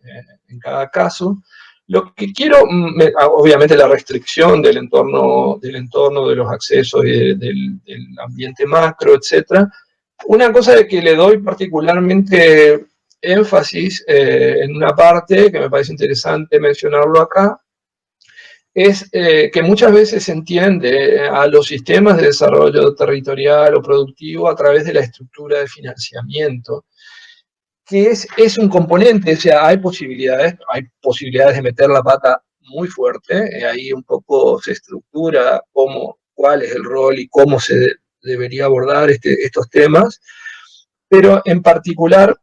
en cada caso. Lo que quiero, obviamente la restricción del entorno de los accesos y del ambiente macro, etc. Una cosa que le doy particularmente énfasis en una parte que me parece interesante mencionarlo acá, es que muchas veces se entiende a los sistemas de desarrollo territorial o productivo a través de la estructura de financiamiento, que es un componente, o sea, hay posibilidades de meter la pata muy fuerte, ahí un poco se estructura cuál es el rol y cómo se debería abordar estos temas, pero en particular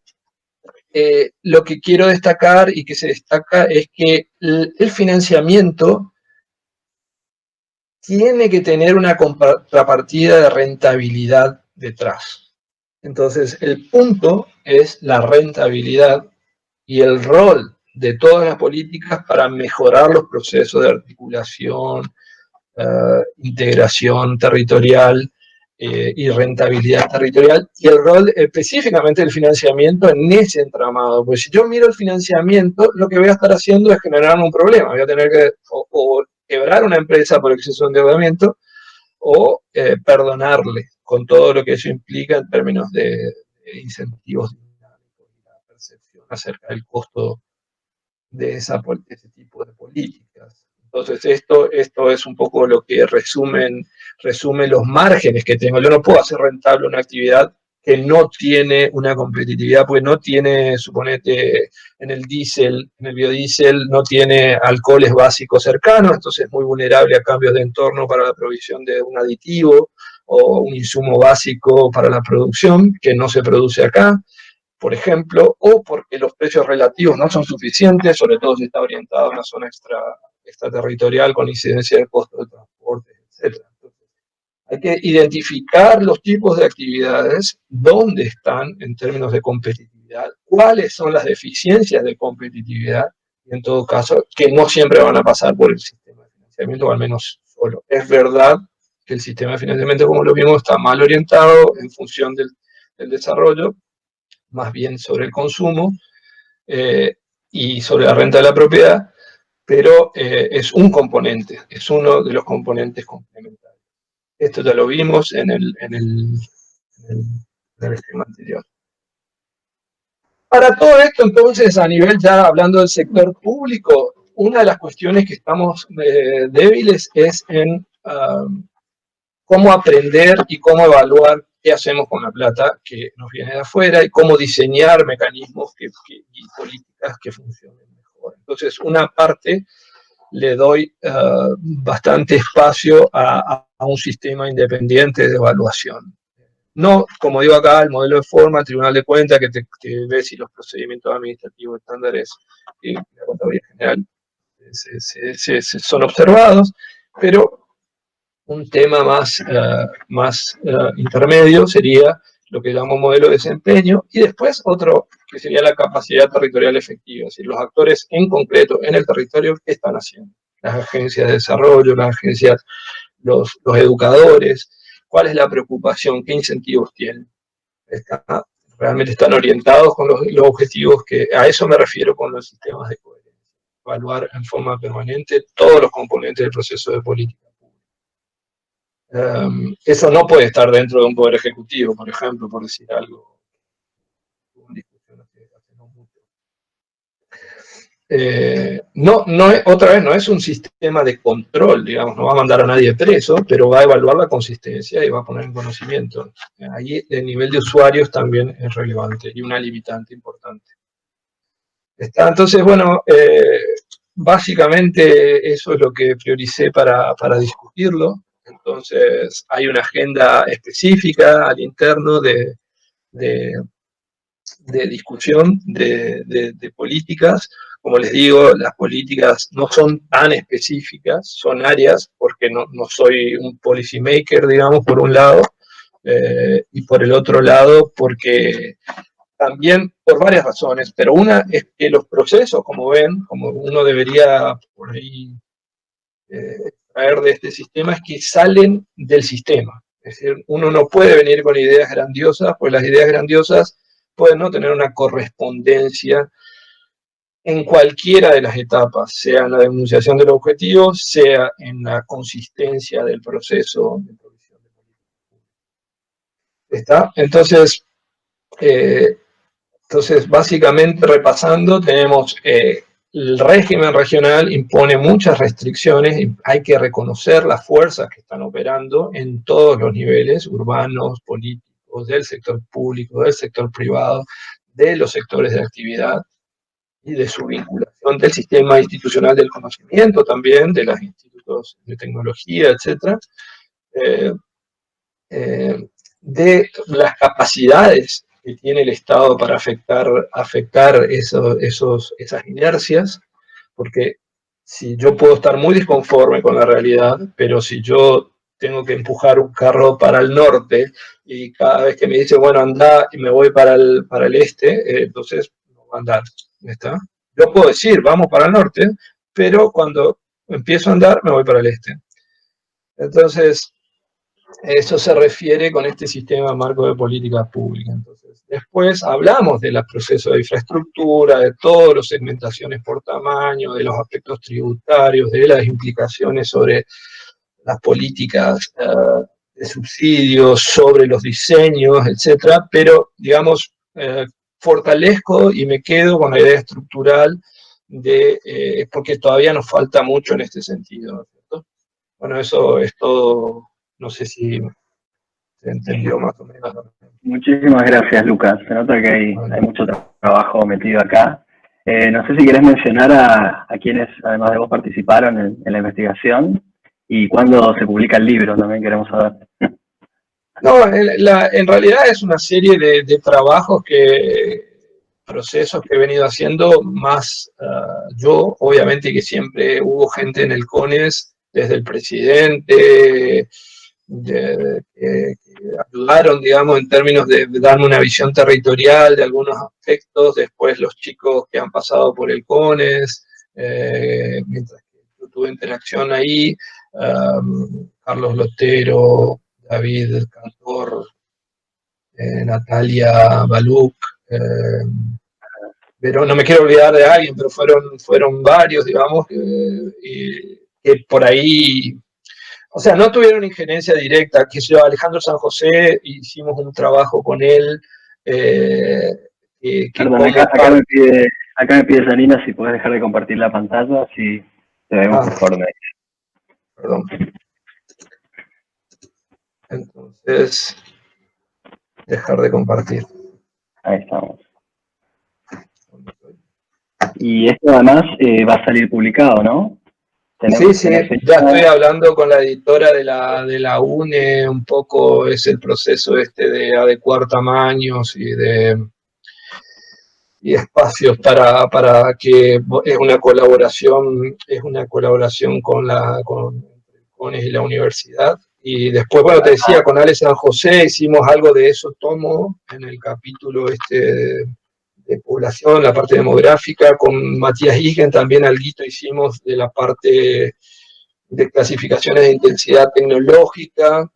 lo que quiero destacar y que se destaca es que el financiamiento tiene que tener una contrapartida de rentabilidad detrás. Entonces, el punto es la rentabilidad y el rol de todas las políticas para mejorar los procesos de articulación, integración territorial y rentabilidad territorial, y el rol específicamente del financiamiento en ese entramado. Pues si yo miro el financiamiento, lo que voy a estar haciendo es generar un problema. Voy a tener que o quebrar una empresa por exceso de endeudamiento o perdonarle, con todo lo que eso implica en términos de incentivos dinámicos y la percepción acerca del costo de ese tipo de políticas. Entonces, esto es un poco lo que resume los márgenes que tengo. Yo no puedo hacer rentable una actividad que no tiene una competitividad, pues no tiene, suponete, en el biodiesel, no tiene alcoholes básicos cercanos, entonces es muy vulnerable a cambios de entorno para la provisión de un aditivo o un insumo básico para la producción que no se produce acá, por ejemplo, o porque los precios relativos no son suficientes, sobre todo si está orientado a una zona extraterritorial con incidencia de costos de transporte, etc. Entonces, hay que identificar los tipos de actividades, dónde están en términos de competitividad, cuáles son las deficiencias de competitividad, y en todo caso, que no siempre van a pasar por el sistema de financiamiento, o al menos solo. Es verdad que el sistema de financiamiento, como lo vimos, está mal orientado en función del desarrollo, más bien sobre el consumo, y sobre la renta de la propiedad, pero es un componente, es uno de los componentes complementarios. Esto ya lo vimos en el esquema anterior. Para todo esto, entonces, a nivel ya hablando del sector público, una de las cuestiones que estamos débiles es en cómo aprender y cómo evaluar qué hacemos con la plata que nos viene de afuera y cómo diseñar mecanismos y políticas que funcionen mejor. Entonces, una parte le doy bastante espacio a un sistema independiente de evaluación. No, como digo acá, el modelo de forma, el Tribunal de Cuentas, que te ve si los procedimientos administrativos estándares y la Contaduría General son observados, pero un tema más intermedio sería lo que llamamos modelo de desempeño, y después otro que sería la capacidad territorial efectiva, es decir, los actores en concreto en el territorio, ¿qué están haciendo? Las agencias de desarrollo, las agencias, los educadores, ¿cuál es la preocupación? ¿Qué incentivos tienen? Realmente están orientados con los objetivos que, a eso me refiero con los sistemas de coherencia, evaluar en forma permanente todos los componentes del proceso de política. Eso no puede estar dentro de un poder ejecutivo, por ejemplo, por decir algo. Otra vez, no es un sistema de control, digamos, no va a mandar a nadie preso, pero va a evaluar la consistencia y va a poner en conocimiento. Ahí el nivel de usuarios también es relevante y una limitante importante. Entonces, bueno, básicamente eso es lo que prioricé para discutirlo. Entonces, hay una agenda específica al interno de discusión de políticas. Como les digo, las políticas no son tan específicas, son áreas, porque no soy un policy maker, digamos, por un lado, y por el otro lado, porque también por varias razones, pero una es que los procesos, como ven, como uno debería por ahí traer de este sistema, es que salen del sistema. Es decir, uno no puede venir con ideas grandiosas, pues las ideas grandiosas pueden no tener una correspondencia en cualquiera de las etapas, sea en la denunciación del objetivo, sea en la consistencia del proceso de provisión de política pública. ¿Está? Entonces, básicamente repasando, tenemos el régimen regional impone muchas restricciones, y hay que reconocer las fuerzas que están operando en todos los niveles, urbanos, políticos, del sector público, del sector privado, de los sectores de actividad y de su vinculación, del sistema institucional del conocimiento también, de los institutos de tecnología, etc. De las capacidades que tiene el Estado para afectar esas inercias, porque si yo puedo estar muy disconforme con la realidad, pero si yo tengo que empujar un carro para el norte y cada vez que me dice, bueno, anda y me voy para el este, entonces no va a andar, ¿está? Yo puedo decir, vamos para el norte, pero cuando empiezo a andar, me voy para el este. Entonces, eso se refiere con este sistema marco de política pública. Entonces, después hablamos de los procesos de infraestructura, de todas las segmentaciones por tamaño, de los aspectos tributarios, de las implicaciones sobre las políticas de subsidios, sobre los diseños, etcétera, pero, digamos, fortalezco y me quedo con la idea estructural porque todavía nos falta mucho en este sentido, ¿cierto? Bueno, eso es todo. No sé si se entendió más o menos. Muchísimas gracias, Lucas. Se nota que hay mucho trabajo metido acá. No sé si querés mencionar a quienes, además de vos, participaron en la investigación y cuándo se publica el libro, también queremos saber. No, en realidad es una serie de trabajos procesos que he venido haciendo, más yo, obviamente que siempre hubo gente en el CONES, desde el presidente, que ayudaron, digamos, en términos de darme una visión territorial de algunos aspectos, después los chicos que han pasado por el CONES, mientras que yo tuve interacción ahí, Carlos Lotero, David Cantor, Natalia Baluk, pero no me quiero olvidar de alguien, pero fueron varios, digamos, que por ahí, o sea, no tuvieron injerencia directa. Que yo, Alejandro San José, hicimos un trabajo con él, que Perdón, como acá me pide Janina si puedes dejar de compartir la pantalla, si te vemos mejor. Perdón. Entonces, dejar de compartir. Ahí estamos. Y esto además va a salir publicado, ¿no? Sí, ya estoy hablando con la editora de la UNE, un poco es el proceso de adecuar tamaños y espacios para que es una colaboración con CONES y la universidad. Y después, bueno, te decía, con Ale San José hicimos algo de eso, tomo en el capítulo de población, la parte demográfica. Con Matías Igen también alguito hicimos de la parte de clasificaciones de intensidad tecnológica,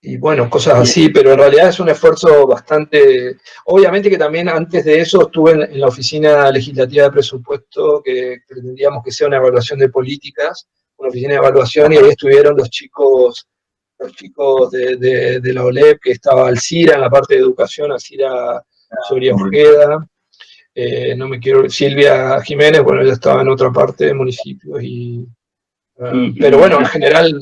y bueno, cosas así, pero en realidad es un esfuerzo bastante... Obviamente que también antes de eso estuve en la Oficina Legislativa de Presupuesto, que pretendíamos que sea una evaluación de políticas, una oficina de evaluación, y ahí estuvieron los chicos de la OLEP, que estaba Alcira en la parte de educación, Alcira Soria Ojeda, Silvia Jiménez, bueno, ella estaba en otra parte del municipio, pero bueno, en general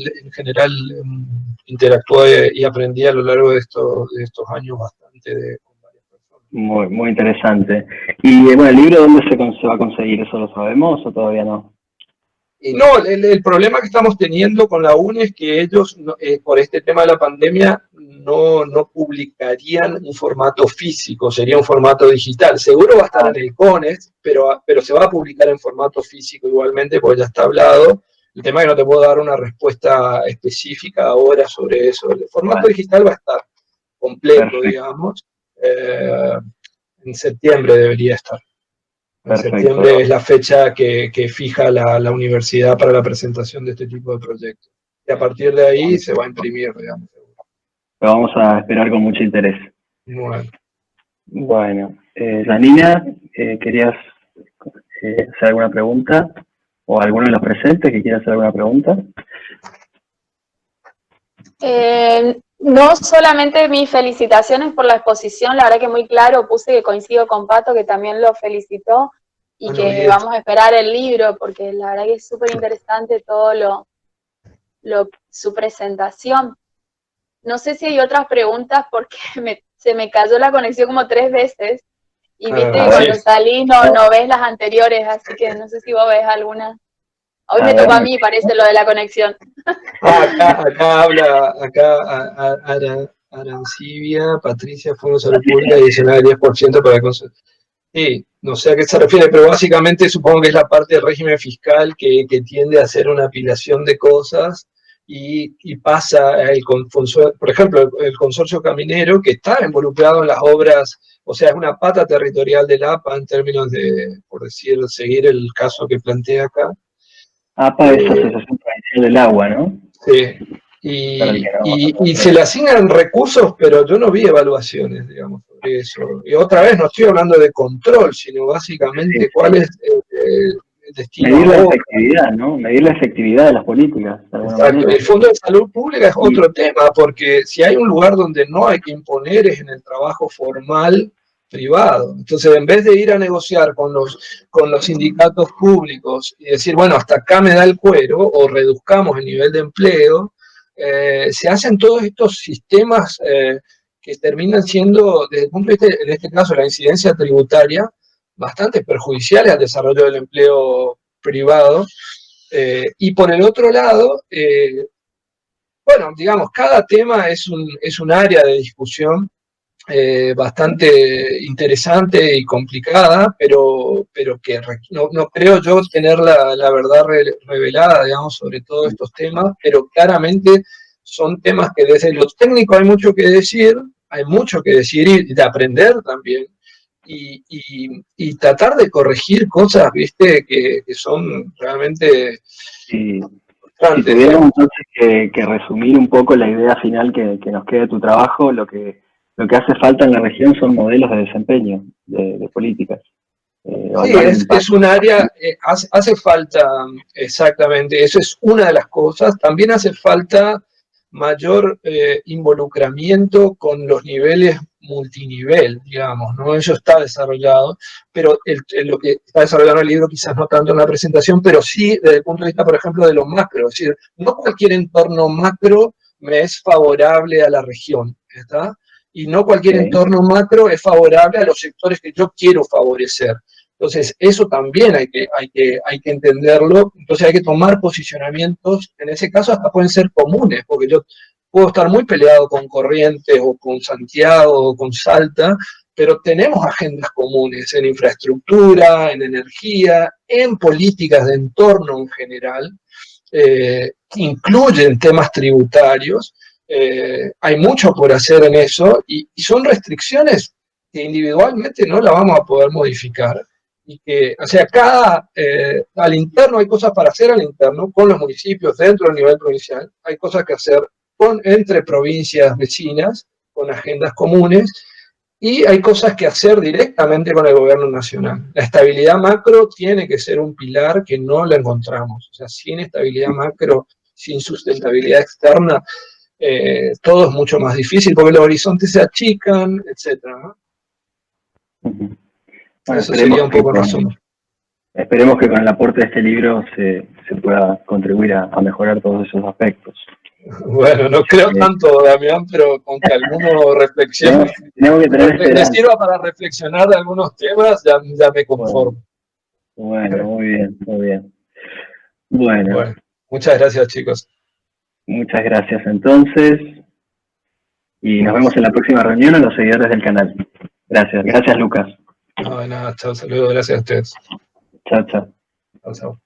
interactué y aprendí a lo largo de estos años bastante con varias personas. Muy, muy interesante. Y bueno, ¿el libro dónde se va a conseguir? ¿Eso lo sabemos o todavía no? Y no, el problema que estamos teniendo con la UNE es que ellos, por este tema de la pandemia, no publicarían un formato físico, sería un formato digital. Seguro va a estar en el CONES, pero se va a publicar en formato físico igualmente, porque ya está hablado. El tema es que no te puedo dar una respuesta específica ahora sobre eso. El formato digital va a estar completo, digamos. En septiembre debería estar. En septiembre es la fecha que fija la universidad para la presentación de este tipo de proyectos. Y a partir de ahí se va a imprimir, digamos. Lo vamos a esperar con mucho interés. Bueno, Janina, ¿querías hacer alguna pregunta? ¿O alguno de los presentes que quiera hacer alguna pregunta? No solamente mis felicitaciones por la exposición, la verdad que muy claro puse que coincido con Pato, que también lo felicitó, y bueno, que vamos a esperar el libro, porque la verdad que es súper interesante todo su presentación. No sé si hay otras preguntas, porque se me cayó la conexión como 3 veces, y viste que cuando salís no ves las anteriores, así que no sé si vos ves alguna. Hoy me tocó a mí, parece, lo de la conexión. Acá habla Arancibia, Patricia, Fuego Salud Pública, adicional del 10% para el consumo. Sí, no sé a qué se refiere, pero básicamente supongo que es la parte del régimen fiscal que tiende a hacer una apilación de cosas y pasa, por ejemplo, el consorcio caminero, que está involucrado en las obras, o sea, es una pata territorial del APA en términos de, por decir, seguir el caso que plantea acá. APA es Asociación Provincial del Agua, ¿no? Sí, y se le asignan recursos, pero yo no vi evaluaciones, digamos, sobre eso. Y otra vez, no estoy hablando de control, sino básicamente cuál es el destino. Medir la efectividad, ¿no? Medir la efectividad de las políticas. Exacto. El Fondo de Salud Pública es otro tema, porque si hay un lugar donde no hay que imponer es en el trabajo formal privado. Entonces, en vez de ir a negociar con los sindicatos públicos y decir, bueno, hasta acá me da el cuero, o reduzcamos el nivel de empleo, se hacen todos estos sistemas que terminan siendo, desde el punto de vista, en este caso, la incidencia tributaria, bastante perjudiciales al desarrollo del empleo privado. Y por el otro lado, bueno, digamos, cada tema es un área de discusión bastante interesante y complicada, pero que no creo yo tener la verdad revelada, digamos, sobre todos estos temas, pero claramente son temas que desde los técnicos hay mucho que decir y de aprender también, y tratar de corregir cosas, viste, que son realmente... Sí. Si tuviéramos entonces que resumir un poco la idea final que nos queda de tu trabajo, lo que lo que hace falta en la región son modelos de desempeño de políticas. Sí, es un área, hace falta, exactamente, eso es una de las cosas. También hace falta mayor involucramiento con los niveles multinivel, digamos, ¿no? Eso está desarrollado, pero lo que está desarrollado en el libro quizás no tanto en la presentación, pero sí desde el punto de vista, por ejemplo, de lo macro. Es decir, no cualquier entorno macro me es favorable a la región, ¿está? Y no cualquier entorno macro es favorable a los sectores que yo quiero favorecer. Entonces, eso también hay que entenderlo. Entonces, hay que tomar posicionamientos, en ese caso hasta pueden ser comunes, porque yo puedo estar muy peleado con Corrientes o con Santiago o con Salta, pero tenemos agendas comunes en infraestructura, en energía, en políticas de entorno en general, que incluyen temas tributarios. Hay mucho por hacer en eso y son restricciones que individualmente no la vamos a poder modificar. Y que, o sea, al interno hay cosas para hacer al interno con los municipios dentro del nivel provincial, hay cosas que hacer entre provincias vecinas con agendas comunes y hay cosas que hacer directamente con el gobierno nacional. La estabilidad macro tiene que ser un pilar que no la encontramos. O sea, sin estabilidad macro, sin sustentabilidad externa, todo es mucho más difícil porque los horizontes se achican, etc. ¿no? Bueno, eso sería un poco en resumen. Esperemos que con el aporte de este libro se pueda contribuir a mejorar todos esos aspectos. Bueno, no creo tanto, Damián, pero con que alguno reflexione, les sirva para reflexionar de algunos temas, ya me conformo. Bueno, muy bien, muy bien. Bueno, muchas gracias, chicos. Muchas gracias, entonces. Y nos vemos en la próxima reunión a los seguidores del canal. Gracias, Lucas. No, de nada, chao, saludos, gracias a ustedes. Chao, chao. Chao, chao.